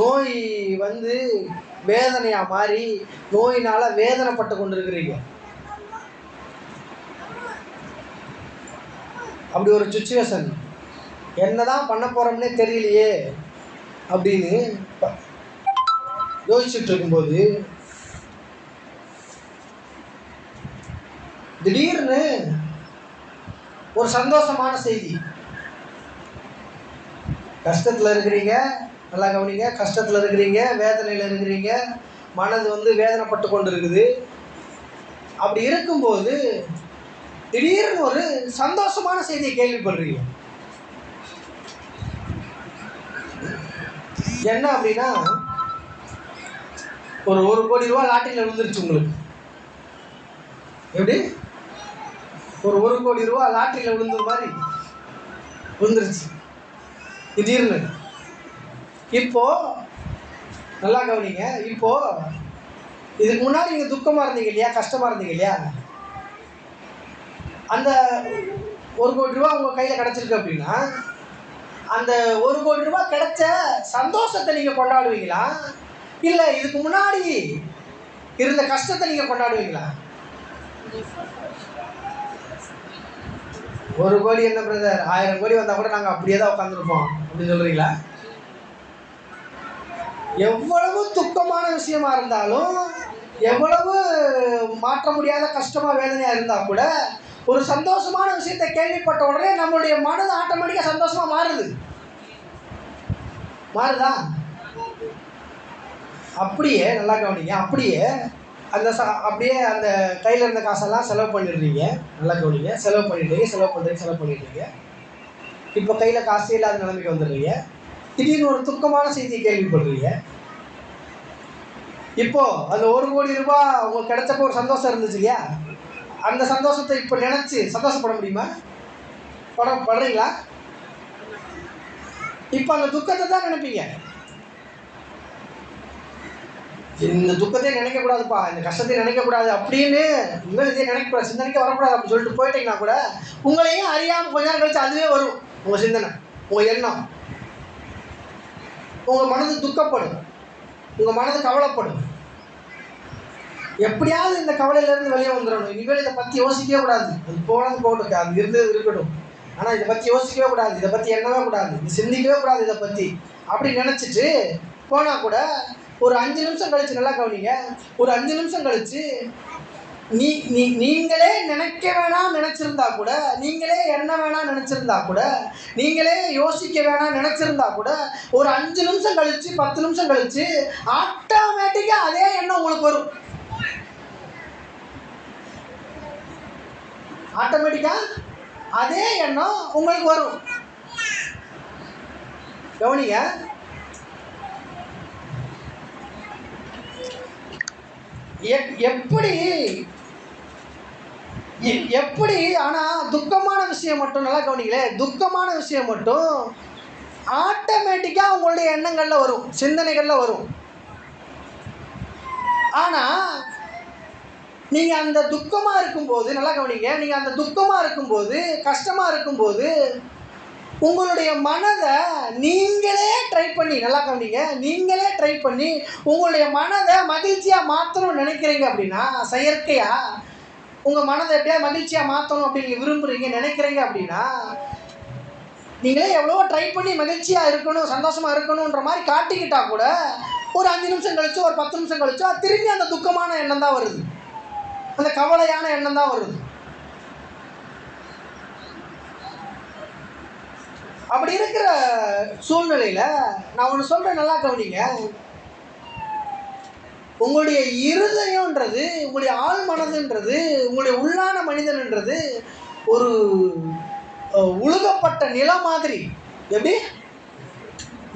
நோய் வேதனையாக மாறி நோயினால் வேதனைப்பட்டு கொண்டு இருக்கிறீங்க. அப்படி ஒரு சுச்சுவேஷன், என்னதான் பண்ண போகிறோம்னே தெரியலையே அப்படின்னு யோசிச்சுட்டு இருக்கும்போது திடீர்னு ஒரு சந்தோஷமான செய்தி. கஷ்டத்தில் இருக்கிறீங்க, நல்லா கவனிங்க, கஷ்டத்தில் இருக்கிறீங்க, வேதனையில் இருக்கிறீங்க, மனது வேதனைப்பட்டு கொண்டு இருக்குது. அப்படி இருக்கும்போது திடீர்னு ஒரு சந்தோஷமான செய்தியை கேள்விப்படுறீங்க. என்ன அப்படின்னா, ஒரு 1 கோடி ரூபா லாட்டரியில் விழுந்துருச்சு உங்களுக்கு. எப்படி? ஒரு 1 கோடி ரூபா லாட்டரியில் விழுந்தது மாதிரி விழுந்துருச்சு திடீர்னு. இப்போ நல்லா கவனிங்க, இப்போ இதுக்கு முன்னாடி நீங்கள் துக்கமாக இருந்தீங்க இல்லையா, கஷ்டமாக இருந்தீங்க இல்லையா, அந்த 1 கோடி ரூபா உங்கள் கையில் கிடச்சிருக்கு அப்படின்னா, அந்த 1 கோடி ரூபா கிடைச்ச சந்தோஷத்தை நீங்கள் கொண்டாடுவீங்களா, இல்லை இதுக்கு முன்னாடி இருந்த கஷ்டத்தை நீங்கள் கொண்டாடுவீங்களா? 1 கோடி என்ன பிரதர், 1000 கோடி வந்தால் கூட நாங்கள் அப்படியே தான் உட்காந்துருப்போம் அப்படின்னு சொல்கிறீங்களா? எவ்வளவு துக்கமான விஷயமா இருந்தாலும், எவ்வளவு மாற்ற முடியாத கஷ்டமாக வேதனையாக இருந்தால் கூட, ஒரு சந்தோஷமான விஷயத்தை கேள்விப்பட்ட உடனே நம்மளுடைய மனது ஆட்டோமேட்டிக்காக சந்தோஷமா மாறுதா? அப்படியே நல்லா கவனிங்க, அப்படியே அந்த கையில் இருந்த காசெல்லாம் செலவு பண்ணிடுறீங்க. நல்லா கவனிங்க, செலவு பண்ணிடுறீங்க. இப்போ கையில் காசே இல்லாத நிலைமைக்கு வந்துடுறீங்க. திடீர்னு ஒரு துக்கமான செய்தியை கேள்விப்படுறீங்க. இப்போ அந்த 1 கோடி ரூபாய் உங்களுக்கு கிடைச்சப்போ ஒரு சந்தோஷம் இருந்துச்சு இல்லையா, அந்த சந்தோஷத்தை இப்போ நினைச்சு சந்தோஷப்பட முடியுமா? படுறீங்களா? இப்போ அந்த துக்கத்தை தான் நினைப்பீங்க. இந்த துக்கத்தையும் நினைக்கக்கூடாதுப்பா, இந்த கஷ்டத்தையும் நினைக்கக்கூடாது அப்படின்னு இனிமேல் இதையும் நினைக்கக்கூடாது, சிந்தனைக்கு வரக்கூடாது அப்படின்னு சொல்லிட்டு போயிட்டீங்கன்னா கூட உங்களையும் அறியாமல் கொஞ்ச நேரம் கழிச்சு அதுவே வரும். உங்கள் சிந்தனை, உங்கள் எண்ணம், உங்கள் மனது துக்கப்படும், உங்கள் மனது கவலைப்படும். எப்படியாவது இந்த கவலையிலேருந்து வெளியே வந்துடணும். இனிமேல் இதை பற்றி யோசிக்கவே கூடாது. அது போனது போட்டு அது இருந்தது இருக்கட்டும், ஆனால் இதை பற்றி யோசிக்கவே கூடாது, இதை பற்றி எண்ணவே கூடாது, இது சிந்திக்கவே கூடாது இதை பற்றி அப்படி நினச்சிட்டு போனால் கூட ஒரு 5 நிமிஷம் கழிச்சு, நல்லா கவனிங்க, ஒரு 5 நிமிஷம் கழிச்சு நீங்களே நினைக்க வேணாம் நினச்சிருந்தா கூட, நீங்களே எண்ண வேணாம் நினச்சிருந்தா கூட, நீங்களே யோசிக்க வேணாம் நினச்சிருந்தா கூட ஒரு 5 நிமிஷம் கழிச்சு 10 நிமிஷம் கழிச்சு ஆட்டோமேட்டிக்காக அதே எண்ணம் உங்களுக்கு வரும். ஆட்டோமேட்டிக்காக அதே எண்ணம் உங்களுக்கு வரும். கவனிங்க, எப்படி ஆனால் துக்கமான விஷயம் மட்டும், நல்லா கவனிங்களே, துக்கமான விஷயம் மட்டும் ஆட்டோமேட்டிக்காக உங்களுடைய எண்ணங்களில் வரும், சிந்தனைகளில் வரும். ஆனால் நீங்கள் அந்த துக்கமாக இருக்கும்போது, நல்லா கவனிங்க, நீங்கள் அந்த துக்கமாக இருக்கும்போது, கஷ்டமாக இருக்கும்போது உங்களுடைய மனதை நீங்களே ட்ரை பண்ணி, நல்லா கவனிங்க, நீங்களே ட்ரை பண்ணி உங்களுடைய மனதை மகிழ்ச்சியாக மாற்றணும்னு நினைக்கிறீங்க அப்படின்னா, செயற்கையாக உங்கள் மனதை எப்படியாவது மகிழ்ச்சியாக மாற்றணும் அப்படின்னு விரும்புகிறீங்க, நினைக்கிறீங்க அப்படின்னா, நீங்களே எவ்வளோ ட்ரை பண்ணி மகிழ்ச்சியாக இருக்கணும், சந்தோஷமாக இருக்கணுன்ற மாதிரி காட்டிக்கிட்டால் கூட ஒரு 5 நிமிஷம் கழிச்சோ ஒரு 10 நிமிஷம் கழிச்சோ திரும்பி அந்த துக்கமான எண்ணம் தான் வருது, அந்த கவலையான எண்ணம் தான் வருது. அப்படி இருக்கிற சூழ்நிலையில் நான் ஒன்று சொல்கிறேன், நல்லா கவனிங்க, உங்களுடைய இருதயம்ன்றது, உங்களுடைய ஆள் மனதுன்றது, உங்களுடைய உள்ளான மனிதன்ன்றது ஒரு உழுகப்பட்ட நிலம் மாதிரி, எப்படி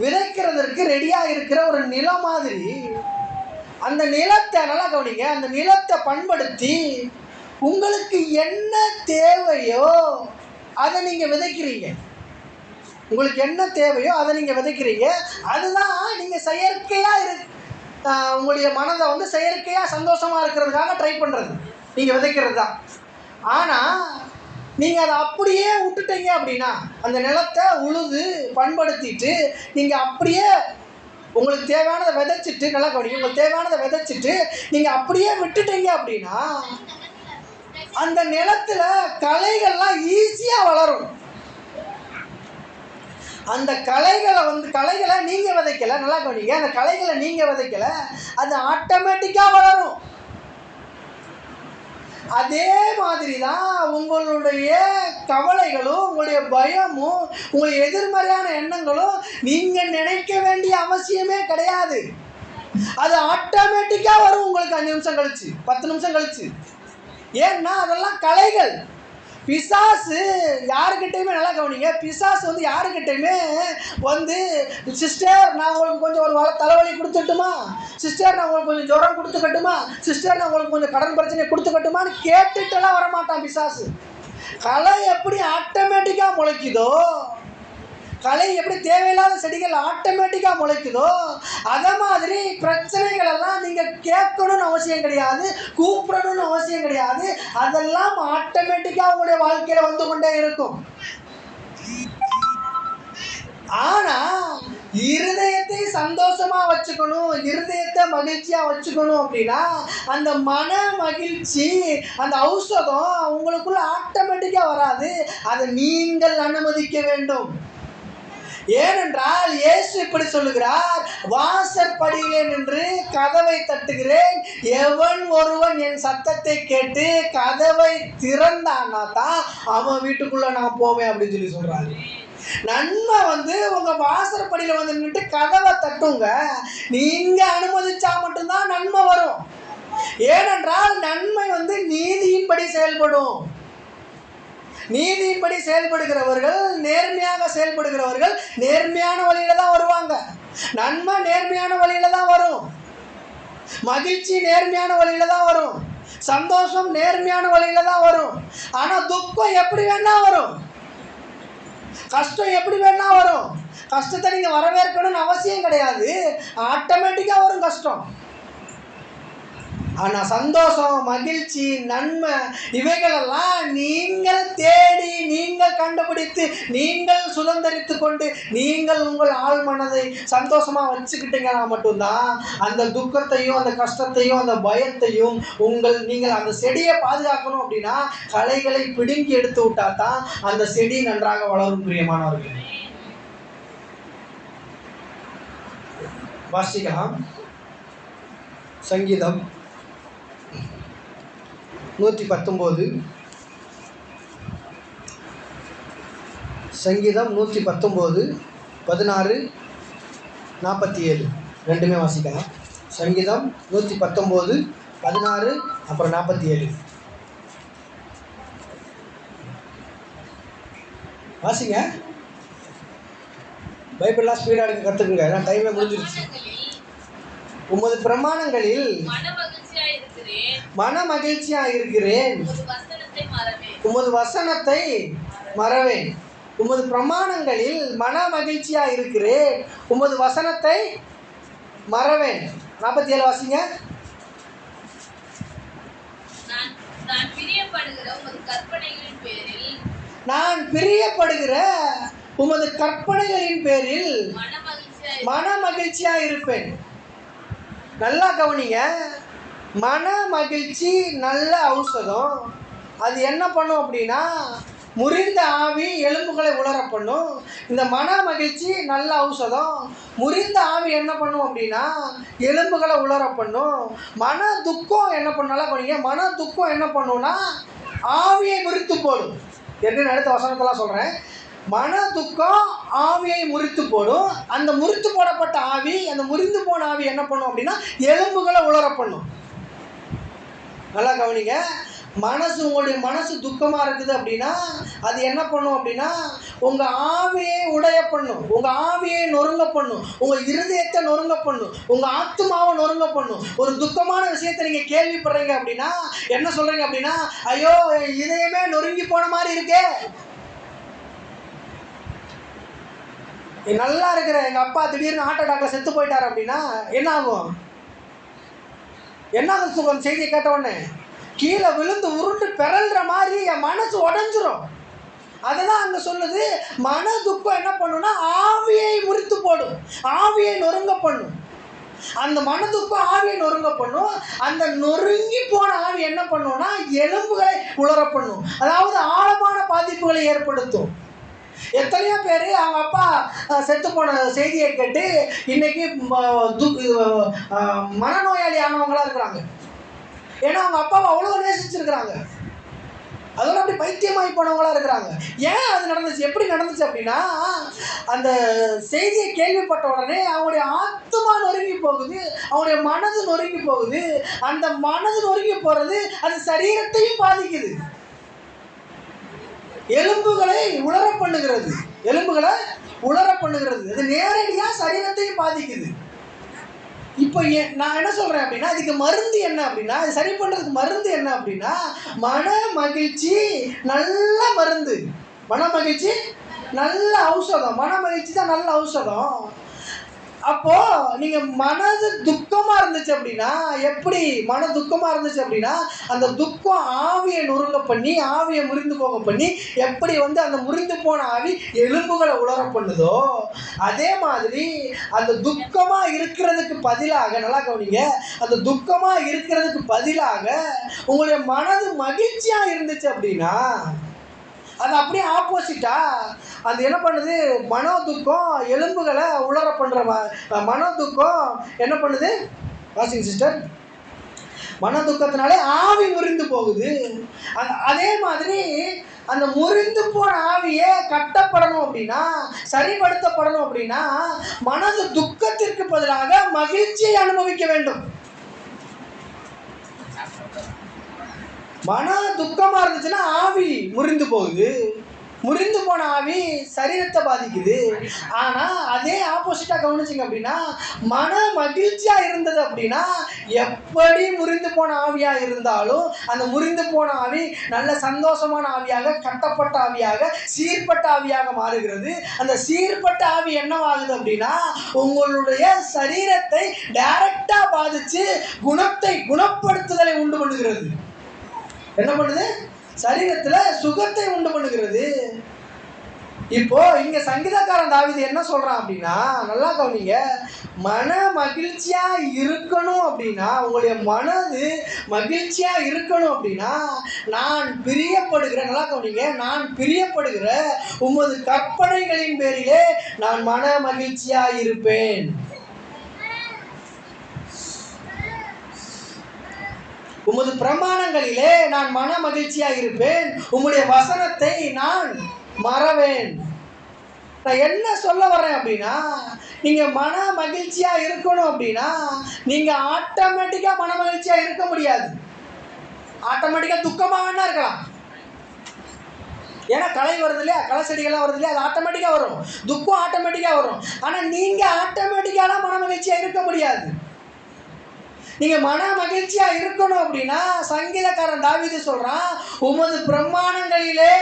விதைக்கிறதற்கு ரெடியாக இருக்கிற ஒரு நிலம் மாதிரி. அந்த நிலத்தை, நல்லா கவனிங்க, அந்த நிலத்தை பண்படுத்தி உங்களுக்கு என்ன தேவையோ அதை நீங்கள் விதைக்கிறீங்க. உங்களுக்கு என்ன தேவையோ அதை நீங்கள் விதைக்கிறீங்க. அதுதான் நீங்கள் செயற்கையாக உங்களுடைய மனதை வந்து செயற்கையாக சந்தோஷமாக இருக்கிறதுக்காக ட்ரை பண்ணுறது, நீங்கள் விதைக்கிறது தான். ஆனால் நீங்கள் அதை அப்படியே விட்டுட்டீங்க அப்படின்னா, அந்த நிலத்தை உழுது பண்படுத்திட்டு நீங்கள் அப்படியே உங்களுக்கு தேவையானதை விதைச்சிட்டு, நல்லா கவனிங்க, உங்களுக்கு தேவையானதை விதைச்சிட்டு நீங்கள் அப்படியே விட்டுட்டீங்க அப்படின்னா அந்த நிலத்தில் களைகள்லாம் ஈஸியாக வளரும். அந்த களைகளை நீங்கள் விதைக்கலை, நல்லா கவனிங்க, அந்த களைகளை நீங்கள் விதைக்கலை, அது ஆட்டோமேட்டிக்காக வளரும். அதே மாதிரி தான் உங்களுடைய கவலைகளும், உங்களுடைய பயமும், உங்களுடைய எதிர்மறையான எண்ணங்களும் நீங்கள் நினைக்க வேண்டிய அவசியமே கிடையாது. அது ஆட்டோமேட்டிக்காக வரும் உங்களுக்கு 5 நிமிஷம் கழிச்சு, 10 நிமிஷம் கழிச்சு. ஏன்னா அதெல்லாம் களைகள். பிசாசு யாருக்கிட்டையுமே, நல்லா கவனிங்க, பிசாசு வந்து யாருக்கிட்டையுமே வந்து, சிஸ்டர் நான் உங்களுக்கு கொஞ்சம் ஒரு தலைவலி கொடுத்துட்டுமா, சிஸ்டர் நான் உங்களுக்கு கொஞ்சம் ஜுரம் கொடுத்துக்கட்டுமா, சிஸ்டர் நான் உங்களுக்கு கொஞ்சம் கடன் பிரச்சனை கொடுத்துக்கட்டுமான்னு கேட்டுட்டெல்லாம் வரமாட்டான் பிசாசு. களை எப்படி ஆட்டோமேட்டிக்காக முளைக்குதோ, களை எப்படி தேவையில்லாத செடிகள் ஆட்டோமேட்டிக்காக முளைக்குதோ, அதை மாதிரி பிரச்சனைகள் எல்லாம் நீங்கள் கேட்கணும்னு அவசியம் கிடையாது, கூப்பிடணும்னு அவசியம் கிடையாது, அதெல்லாம் ஆட்டோமேட்டிக்காக உங்களுடைய வாழ்க்கையில் வந்து கொண்டே இருக்கும். ஆனால் இருதயத்தை சந்தோஷமாக வச்சுக்கணும், இருதயத்தை மகிழ்ச்சியாக வச்சுக்கணும் அப்படின்னா அந்த மன மகிழ்ச்சி, அந்த ஔஷதம் உங்களுக்குள்ள ஆட்டோமேட்டிக்காக வராது, அதை நீங்கள் அனுமதிக்க வேண்டும். ஏனென்றால் இயேசு இப்படி சொல்லுகிறார், வாசற்படியிலே நின்று கதவை தட்டுகிறேன், எவன் ஒருவன் என் சத்தத்தை கேட்டு கதவை திறந்தான்னா தான் அவன் வீட்டுக்குள்ள நான் போவேன் அப்படின்னு சொல்லி சொல்றாரு. நன்மை வந்து உங்க வாசற்படியில வந்து நின்று கதவை தட்டுங்க, நீங்க அனுமதிச்சா மட்டும்தான் நன்மை வரும். ஏனென்றால் நன்மை வந்து நீதியின்படி செயல்படும். நீதியின்படி செயல்படுகிறவர்கள், நேர்மையாக செயல்படுகிறவர்கள் நேர்மையான வழியில தான் வருவாங்க. நன்மை நேர்மையான வழியில தான் வரும், மகிழ்ச்சி நேர்மையான வழியில தான் வரும், சந்தோஷம் நேர்மையான வழியில தான் வரும். ஆனா துக்கம் எப்படி வேணா வரும், கஷ்டம் எப்படி வேணா வரும். கஷ்டத்தை நீங்க வரவேற்கணும்னு அவசியம் கிடையாது, ஆட்டோமேட்டிக்கா வரும் கஷ்டம். ஆனால் சந்தோஷம், மகிழ்ச்சி, நன்மை இவைகளெல்லாம் நீங்கள் தேடி, நீங்கள் கண்டுபிடித்து, நீங்கள் சுதந்திரித்து கொண்டு, நீங்கள் உங்கள் ஆள் மனதை சந்தோஷமாக வச்சுக்கிட்டீங்கன்னா மட்டும்தான் அந்த துக்கத்தையும் அந்த கஷ்டத்தையும் அந்த பயத்தையும் நீங்கள் அந்த செடியை பாதுகாக்கணும். அப்படின்னா களைகளை பிடுங்கி எடுத்து விட்டா தான் அந்த செடி நன்றாக வளரும். பிரியமானவர்கள், வாசிக்கலாம். சங்கீதம் 119, சங்கீதம் 119, 16, 47 ரெண்டுமே வாசிக்கலாம். சங்கீதம் 119, 16 அப்புறம் 47 வாசிங்க. பைபிள்லாம் ஸ்பீடாக எடுக்க கற்றுக்குங்க, ஏன்னா டைமே முடிஞ்சிருச்சு. உமது பிரமாணங்களில் மன மகிழ்ச்சியா இருக்கிறேன், உமது வசனத்தை மறவேன். உமது பிரமாணங்களில் மன மகிழ்ச்சியா இருக்கிறேன், உமது வசனத்தை மறவேன். 47 வாசிங்க. நான் பிரியப்படுகிற உமது கற்பனைகளின் பேரில் மன மகிழ்ச்சியா இருப்பேன். நல்லா கவனிங்க. மன மகிழ்ச்சி நல்ல ஔஷதம். அது என்ன பண்ணும் அப்படின்னா, முறிந்த ஆவி எலும்புகளை உலர பண்ணும். இந்த மன மகிழ்ச்சி நல்ல ஔஷதம். முறிந்த ஆவி என்ன பண்ணும் அப்படின்னா எலும்புகளை உலர பண்ணும். மன துக்கம் என்ன பண்ணாலும் பண்ணிங்க, மன துக்கம் என்ன பண்ணுன்னா ஆவியை முறித்து போடும். என்ன அடுத்த வசனத்தெல்லாம் சொல்கிறேன். மன துக்கம் ஆவியை முறித்து போடும். அந்த முறித்து போடப்பட்ட ஆவி, அந்த முறிந்து போன ஆவி என்ன பண்ணும் அப்படின்னா எலும்புகளை உலர பண்ணும். நல்லா கவனிங்க. உங்களுடைய மனசு துக்கமாக இருக்குது அப்படின்னா அது என்ன பண்ணும் அப்படின்னா உங்கள் ஆவியை உடைய பண்ணும், உங்கள் ஆவியை நொறுங்க பண்ணும், உங்கள் இருதயத்தை நொறுங்க பண்ணும், உங்கள் ஆத்மாவை நொறுங்க பண்ணும். ஒரு துக்கமான விஷயத்தை நீங்கள் கேள்விப்படுறீங்க அப்படின்னா என்ன சொல்கிறீங்க அப்படின்னா, ஐயோ இதயமே நொறுங்கி போன மாதிரி இருக்கே. நல்லா இருக்கிற எங்கள் அப்பா திடீர்னு ஹார்ட் அட்டாக்ல செத்து போயிட்டார் அப்படின்னா என்ன ஆகும்? என்ன சுகம்? செய்தியை கேட்ட உடனே கீழே விழுந்து உருண்டு பிறல்ற மாதிரி என் மனசு உடஞ்சிரும். அதெல்லாம் அங்கே சொல்லுது. மன துக்கம் என்ன பண்ணுன்னா ஆவியை முறித்து போடும், ஆவியை நொறுங்க பண்ணும். அந்த மன துக்கம் ஆவியை நொறுங்க பண்ணும். அந்த நொறுங்கி போன ஆவி என்ன பண்ணுன்னா எலும்புகளை உலர பண்ணும். அதாவது ஆழமான பாதிப்புகளை ஏற்படுத்தும். எத்தனையோ பேர் அவங்க அப்பா செத்து போன செய்தியை கேட்டு இன்னைக்கு மனநோயாளி ஆனவங்களா இருக்கிறாங்க. ஏன்னா அவங்க அப்பாவை அவ்வளோ நேசிச்சிருக்கிறாங்க. அதோட அப்படி பைத்தியமாகி போனவங்களா இருக்கிறாங்க. ஏன் அது நடந்துச்சு? எப்படி நடந்துச்சு அப்படின்னா அந்த செய்தியை கேள்விப்பட்ட உடனே அவங்களுடைய ஆத்மா நொறுங்கி போகுது, அவங்களுடைய மனது நொறுங்கி போகுது. அந்த மனது நொறுங்கி போகிறது அது சரீரத்தையும் பாதிக்குது. எலும்புகளை உலர பண்ணுகிறது, எலும்புகளை உலர பண்ணுகிறது. அது நேரடியாக சரீரத்தையும் பாதிக்குது. இப்போ நான் என்ன சொல்கிறேன் அப்படின்னா இதுக்கு மருந்து என்ன அப்படின்னா, இது சரி பண்ணுறதுக்கு மருந்து என்ன அப்படின்னா மன மகிழ்ச்சி நல்ல மருந்து. மன மகிழ்ச்சி நல்ல ஔஷதம். மன மகிழ்ச்சி தான் நல்ல ஔஷதம். அப்போது நீங்கள் மனது துக்கமாக இருந்துச்சு அப்படின்னா, எப்படி மன துக்கமாக இருந்துச்சு அப்படின்னா அந்த துக்கம் ஆவியை நொறுங்க பண்ணி ஆவியை முறிந்து போக பண்ணி எப்படி அந்த முறிந்து போன ஆவி எலும்புகளை உலர பண்ணுதோ அதே மாதிரி அந்த துக்கமாக இருக்கிறதுக்கு பதிலாக, நல்லா கவனிங்க, அந்த துக்கமாக இருக்கிறதுக்கு பதிலாக உங்களுடைய மனது மகிழ்ச்சியாக இருந்துச்சு அப்படின்னா அது அப்படியே ஆப்போசிட்டா அது என்ன பண்ணுது? மனோ துக்கம் எலும்புகளை உலர பண்ணுற மனோ துக்கம் என்ன பண்ணுது? வாசிங் சிஸ்டர், மன துக்கத்தினாலே ஆவி முறிந்து போகுது. அதே மாதிரி அந்த முறிந்து போன ஆவியை கட்டப்படணும் அப்படின்னா, சரிப்படுத்தப்படணும் அப்படின்னா மனது துக்கத்திற்கு பதிலாக மகிழ்ச்சியை அனுபவிக்க வேண்டும். மன துக்கமாக இருந்துச்சுன்னா ஆவி முறிந்து போகுது. முறிந்து போன ஆவி சரீரத்தை பாதிக்குது. ஆனால் அதே ஆப்போசிட்டாக கவனிச்சிங்க அப்படின்னா, மன மகிழ்ச்சியாக இருந்தது அப்படின்னா, எப்படி முறிந்து போன ஆவியாக இருந்தாலும் அந்த முறிந்து போன ஆவி நல்ல சந்தோஷமான ஆவியாக, கட்டப்பட்ட ஆவியாக, சீர்பட்ட ஆவியாக மாறுகிறது. அந்த சீர்பட்ட ஆவி என்னவாகுது அப்படின்னா, உங்களுடைய சரீரத்தை டைரக்டா பாதிச்சு குணப்படுத்துதலை உண்டு பண்ணுகிறது. என்ன பண்ணுது? சரீரத்துல சுகத்தை உண்டு பண்ணுகிறது. இப்போ இங்க சங்கீதக்காரன் தாவீது என்ன சொல்றான் அப்படின்னா, நல்லா கவனிங்க, மன மகிழ்ச்சியா இருக்கணும் அப்படின்னா, உங்களுடைய மனது மகிழ்ச்சியா இருக்கணும் அப்படின்னா, நான் பிரியப்படுகிற, நல்லா கவனிங்க, நான் பிரியப்படுகிற உமது கற்பனைகளின் பேரிலே நான் மன மகிழ்ச்சியா இருப்பேன். உமது பிரமாணங்களிலே நான் மன மகிழ்ச்சியா இருப்பேன். உம்முடைய வசனத்தை நான் மறவேன். நான் என்ன சொல்ல வர்றேன் அப்படின்னா, நீங்க மன மகிழ்ச்சியா இருக்கணும் அப்படின்னா, நீங்க ஆட்டோமேட்டிக்கா மன மகிழ்ச்சியா இருக்க முடியாது. ஆட்டோமேட்டிக்கா துக்கமா வேணா இருக்கலாம். ஏன்னா களை வருது இல்லையா, களை செடிகள்லாம் வருது இல்லையா, அது ஆட்டோமேட்டிக்கா வரும். துக்கம் ஆட்டோமேட்டிக்கா வரும். ஆனா நீங்க ஆட்டோமேட்டிக்காலாம் மன மகிழ்ச்சியா இருக்க முடியாது. நீங்க மன மகிழ்ச்சியா இருக்கணும் அப்படின்னா, சங்கீதக்காரன் தாவீது சொல்றான், உமது பிரமாணங்களிலே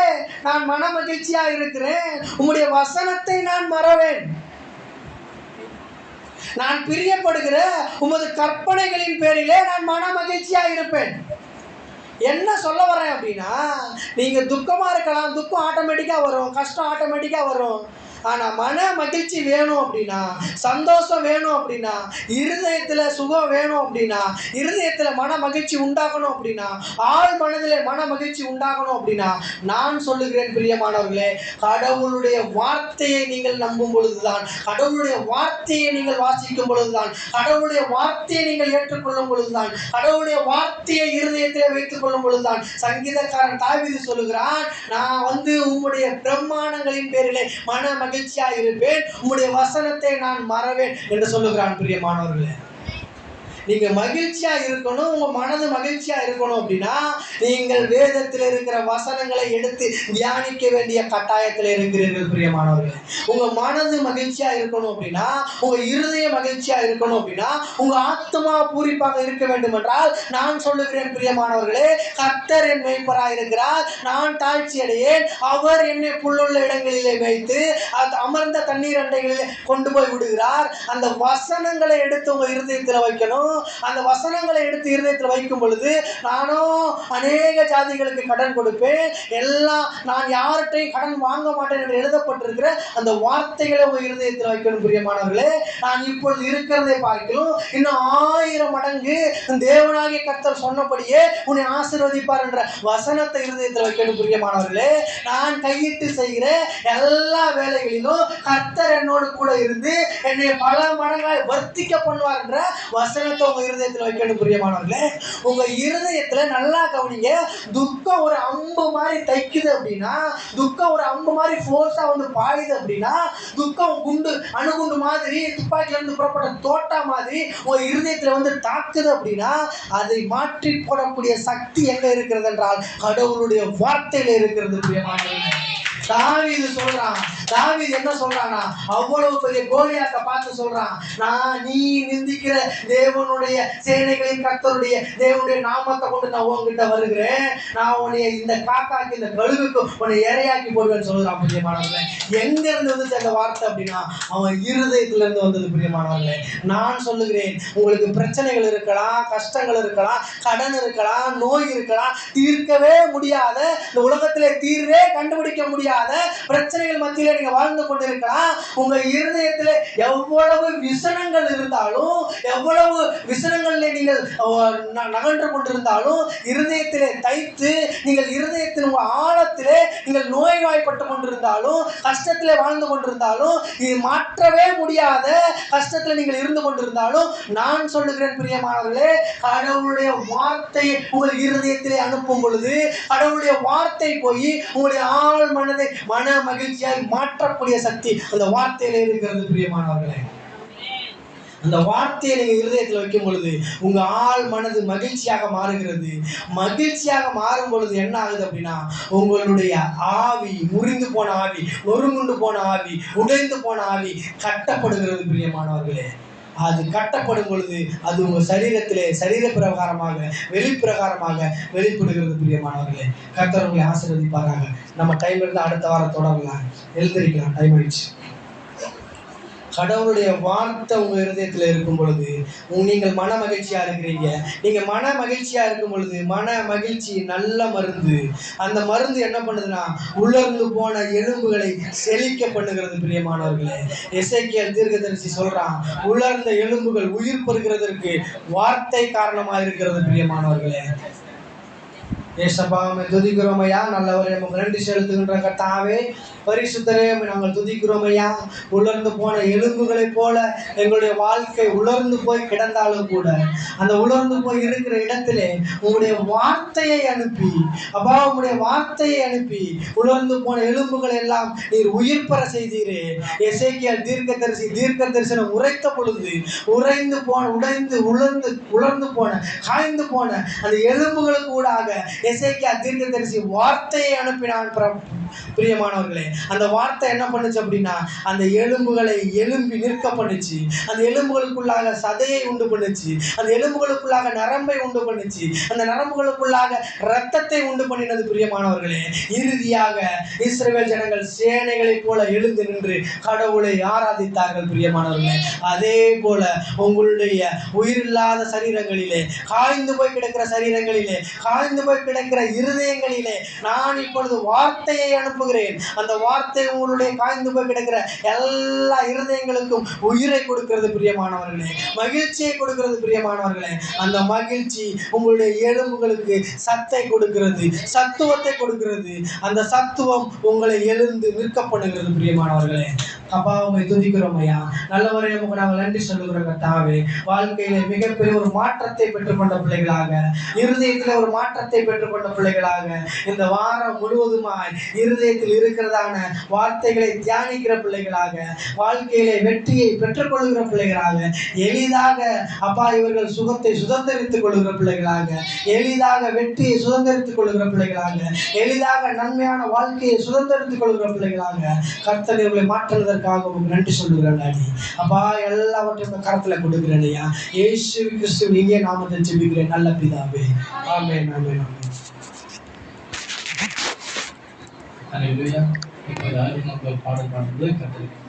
நான் மன மகிழ்ச்சியா இருக்கிறேன், உம்முடைய வசனத்தை நான் மறவேன். நான் பிரியப்படுகிற உமது கற்பனைகளின் பேரிலே நான் மன மகிழ்ச்சியா இருப்பேன். என்ன சொல்ல வர்றேன் அப்படின்னா, நீங்க துக்கமா இருக்கலாம், துக்கம் ஆட்டோமேட்டிக்கா வரும், கஷ்டம் ஆட்டோமேட்டிக்கா வரும். ஆனால் மன மகிழ்ச்சி வேணும் அப்படின்னா, சந்தோஷம் வேணும் அப்படின்னா, இருதயத்தில் சுகம் வேணும் அப்படின்னா, இருதயத்தில் மன மகிழ்ச்சி உண்டாகணும் அப்படின்னா, ஆள் மனதில் மன மகிழ்ச்சி உண்டாகணும் அப்படின்னா, நான் சொல்லுகிறேன் பிரியமானவர்களே, கடவுளுடைய வார்த்தையை நீங்கள் நம்பும் பொழுதுதான், கடவுளுடைய வார்த்தையை நீங்கள் வாசிக்கும் பொழுதுதான், கடவுளுடைய வார்த்தையை நீங்கள் ஏற்றுக்கொள்ளும் பொழுதுதான், கடவுளுடைய வார்த்தையை இருதயத்திலே வைத்துக் கொள்ளும் பொழுதுதான், சங்கீதக்காரன் தாவீது சொல்லுகிறான், நான் உம்முடைய பிரமாணங்களின் பேரிலே மன மகிழ்ச்சியா இருப்பேன், உம்முடைய வசனத்தை நான் மறவேன் என்று சொல்லுகிறான். பிரியமானவர்களே, நீங்க மகிழ்ச்சியா இருக்கணும், உங்க மனது மகிழ்ச்சியா இருக்கணும் அப்படின்னா, நீங்கள் வேதத்தில் இருக்கிற வசனங்களை எடுத்து தியானிக்க வேண்டிய கட்டாயத்தில் இருக்கிறீர்கள். பிரியமானவர்களே, உங்க மனது மகிழ்ச்சியா இருக்கணும் அப்படின்னா, உங்க இருதய மகிழ்ச்சியா இருக்கணும் அப்படின்னா, உங்க ஆத்மா பூரிப்பாக இருக்க வேண்டும் என்றால், நான் சொல்லுகிறேன் பிரியமானவர்களே, கர்த்தர் என் மேய்ப்பராய் இருக்கிறார், நான் தாழ்ச்சி அடையேன், அவர் என்னை புல்லுள்ள இடங்களிலே வைத்து அமர்ந்த தண்ணீர் அண்டைகளிலே கொண்டு போய் விடுகிறார். அந்த வசனங்களை எடுத்து உங்க இருதயத்தில் வைக்கணும். அந்த வசனங்களை எடுத்து இருதயத்தில் வைக்கும் பொழுது, நானும் அநேக ஜாதிகளுக்கு கடன் கொடுப்பேன், எல்லாம் நான் யார்கிட்டையும் கடன் வாங்க மாட்டேன் என்று எழுதப்பட்டிருக்கிற அந்த வார்த்தைகளை உங்க இருதயத்தில் வைக்கணும். பிரியமானவர்களே, நான் இப்பொழுது இருக்கிறதை பார்க்கிறோம், இன்னும் 1000 மடங்கு தேவனாகிய கர்த்தர் சொன்னபடியே உன்னை ஆசீர்வதிப்பார் என்ற வசனத்தை இருதயத்தில் வைக்கணும். பிரியமானவர்களே, நான் கையிட்டு செய்கிற எல்லா வேலைகளிலும் கர்த்தர் என்னோடு கூட இருந்து என்னை பல மடங்காய் வர்த்திக்க பண்ணுவார் என்ற வசனத்தை உங்க இருதயத்தில் வைக்கணும். பிரியமானவர்களே, உங்க இருதயத்துல நல்லா கவனிங்க, துக்கம் ஒரு அம்பு மாதிரி தைக்குது அப்படின்னா, துக்கம் ஒரு அம்பு மாதிரி ஃபோர்ஸா பாயுது அப்படின்னா, துக்கம் அணுகுண்டு மாதிரி துப்பாக்கில இருந்து புறப்பட்ட தோட்டா மாதிரி உங்க இருதயத்துல தாக்குது அப்படின்னா, அதை மாற்றி போடக்கூடிய சக்தி எங்க இருக்கிறது என்றால் கடவுளுடைய வார்த்தையில இருக்கிறது. பிரியமானவர்களே, தாவீது சொல்றான், தாவீது என்ன சொல்றானா, அவ்வளவு பெரிய கோலியாத்தை பார்த்து சொல்றான், நீ நிந்திக்கிற தேவனுடைய சேனைகளின் கர்த்தருடைய தேவனுடைய நாமத்தை கொண்டு நான் உன்கிட்ட வருகிறேன், நான் உன்னைய இந்த காக்காக்கு இந்த கழுகுக்கு உன்னை இரையாக்கி போடுவேன்னு சொல்றான். பிரியமானவர்களே, எங்க இருந்து வந்துச்சு அந்த வார்த்தை அப்படின்னா, அவன் இருதயத்துல இருந்து வந்தது. பிரியமானவர்களே, நான் சொல்லுகிறேன், உங்களுக்கு பிரச்சனைகள் இருக்கலாம், கஷ்டங்கள் இருக்கலாம், கடன் இருக்கலாம், நோய் இருக்கலாம், தீர்க்கவே முடியாத இந்த உலகத்திலே தீர்வே கண்டுபிடிக்க முடியாத பிரச்சனைகள் மத்தியில நீங்க வாழ்ந்து கொண்டிருக்கலாம். உங்க இருதயத்துல எவ்வளவு விசனங்கள் இருந்தாலும், எவ்வளவு விசனங்கள்ல நீங்கள் நகன்று கொண்டிருந்தாலும், இருதயத்திலே தைத்து நீங்கள் இருதயத்தின் உங்க ஆழத்திலே நீங்கள் நோய்வாய்ப்பட்டு கொண்டிருந்தாலும், கஷ்டத்திலே வாழ்ந்து கொண்டிருந்தாலும், இது மாற்றவே முடியாத கஷ்டத்தில் நீங்கள் இருந்து கொண்டிருந்தாலும், நான் சொல்லுகிறேன் பிரியமானவர்களே, கடவுளுடைய வார்த்தை உங்கள் இருதயத்திலே அனுப்பும் பொழுது, கடவுளுடைய வார்த்தை போய் உங்களுடைய ஆள் மனதை மன மகிழ்ச்சியாய் மாற்றக்கூடிய சக்தி அந்த வார்த்தையில இருக்கிறது. பிரியமானவர்களே, அந்த வார்த்தையை நீங்க இருதயத்தில் வைக்கும் பொழுது உங்க ஆள் மனது மகிழ்ச்சியாக மாறுகிறது. மகிழ்ச்சியாக மாறும் பொழுது என்ன ஆகுது அப்படின்னா, உங்களுடைய ஆவி, முறிந்து போன ஆவி, நொறுங்குண்டு போன ஆவி, உடைந்து போன ஆவி கட்டப்படுகிறது பிரியமானவர்களே. அது கட்டப்படும் பொழுது அது உங்க சரீரத்திலே சரீர பிரகாரமாக வெளிப்பிரகாரமாக வெளிப்படுகிறது பிரியமானவர்களே. கர்த்தர் உங்களை ஆசீர்வதிப்பாராக. நம்ம டைம் இருந்தால் அடுத்த வாரம் தொடரலாம். எழுந்திருக்கலாம், டைம் ஆயிடுச்சு. கடவுளுடைய வார்த்தை உங்க இருதயத்தில் இருக்கும் பொழுது நீங்கள் மன மகிழ்ச்சியா இருக்கிறீங்க. நீங்க மன மகிழ்ச்சியா இருக்கும் பொழுது மன மகிழ்ச்சி நல்ல மருந்து. அந்த மருந்து என்ன பண்ணுதுன்னா உலர்ந்து போன எலும்புகளை செழிக்க பண்ணுகிறது பிரியமானவர்களே. எசேக்கியேல் தீர்க்கதரிசி சொல்றான், உலர்ந்த எலும்புகள் உயிர் பெறுகிறதற்கு வார்த்தை காரணமா இருக்கிறது பிரியமானவர்களே. ஏசப்பாவை துதிக்கிறோம் ஐயா. நல்லவரே, நமக்கு நன்றி செலுத்துகின்ற கர்த்தாவே, பரிசுத்தரே, நாங்கள் துதிக்கிறோம் ஐயா. உலர்ந்து போன எலும்புகளைப் போல எங்களுடைய வாழ்க்கை உலர்ந்து போய் கிடந்தாலும் கூட அந்த உலர்ந்து போய் இருக்கிற இடத்திலே உங்களுடைய வார்த்தையை அனுப்பி, அப்பா உங்களுடைய வார்த்தையை அனுப்பி உலர்ந்து போன எலும்புகள் எல்லாம் நீர் உயிர் பெற செய்தீரே. எசேக்கியேல் தீர்க்கதரிசி தீர்க்க தரிசனம் உரைத்த பொழுது உறைந்து போன உலர்ந்து போன காய்ந்து போன அந்த எலும்புகளுக்கு ஊடாக எசேக்கியேல் தீர்க்கதரிசி வார்த்தையை அனுப்பினான் பிரியமானவர்களே. அந்த வார்த்தை என்ன பண்ணுச்சு அப்படின்னா அந்த எலும்புகளை எழும்பி நிற்க பண்ணுச்சு. அந்த எலும்புகளுக்குள்ளாக சதையை உண்டு பண்ணுச்சு. அந்த எலும்புகளுக்குள்ளாக நரம்பை உண்டு பண்ணுச்சு. அந்த நரம்புகளுக்குள்ளாக இரத்தத்தை உண்டு பண்ணினது பிரியமானவர்களே. இறுதியாக இஸ்ரவேல் ஜனங்கள் சேனைகளைப் போல எழுந்து நின்று கடவுளை ஆராதித்தார்கள் பிரியமானவர்களே. அதே போல உங்களுடைய உயிரில்லாத சரீரங்களிலே, காய்ந்து போய் கிடக்கிற சரீரங்களிலே, காய்ந்து போய் கிடக்கிற இருதயங்களிலே நான் இப்பொழுது வார்த்தையை அனுப்புகிறேன். அந்த வார்த்தை உங்களுடைய காய்ந்து போய் கிடக்கிற எல்லா இருதயங்களுக்கும் உயிரை கொடுக்கிறது பிரியமானவர்களே. மகிழ்ச்சியை கொடுக்கிறது பிரியமானவர்களே. அந்த மகிழ்ச்சி உங்களுடைய எலும்புகளுக்கு சத்தை கொடுக்கிறது, சத்துவத்தை கொடுக்கிறது. அந்த சத்துவம் உங்களை எழுந்து நிற்கப்படுகிறது பிரியமானவர்களே. அப்பா உண்மை துதிக்கிறோம் ஐயா. நல்லவரை நமக்கு நாங்கள் நன்றி சொல்லுகிறோம் கர்த்தாவே. வாழ்க்கையில மிகப்பெரிய ஒரு மாற்றத்தை பெற்றுக்கொண்ட பிள்ளைகளாக, இருதயத்தில் ஒரு மாற்றத்தை பெற்றுக்கொண்ட பிள்ளைகளாக, இந்த வாரம் முழுவதுமாய் இருதயத்தில் இருக்கிறதான வார்த்தைகளை தியானிக்கிற பிள்ளைகளாக, வாழ்க்கையிலே வெற்றியை பெற்றுக்கொள்கிற பிள்ளைகளாக, எளிதாக அப்பா இவர்கள் சுகத்தை சுதந்திரித்துக் கொள்கிற பிள்ளைகளாக, எளிதாக வெற்றியை சுதந்திரித்துக் கொள்கிற பிள்ளைகளாக, எளிதாக நன்மையான வாழ்க்கையை சுதந்திரித்துக் கொள்கிற பிள்ளைகளாக கர்த்தர் இவர்களை மாற்றுவதற்காக நன்றி சொல்லுகிறேன் டாடி. அப்பா எல்லாவற்றையும் கரத்துல கொடுக்கிறேன் ஐயா. இயேசு கிறிஸ்து நீங்க நாமத்தில் ஜெபிக்கிறேன் நல்ல பிதாவே. ஆமென் ஆமென் ஆமென். ஹல்லேலூயா. இப்போ யாரும் மக்கள் பாடல் பாடுறது கர்த்தருக்கு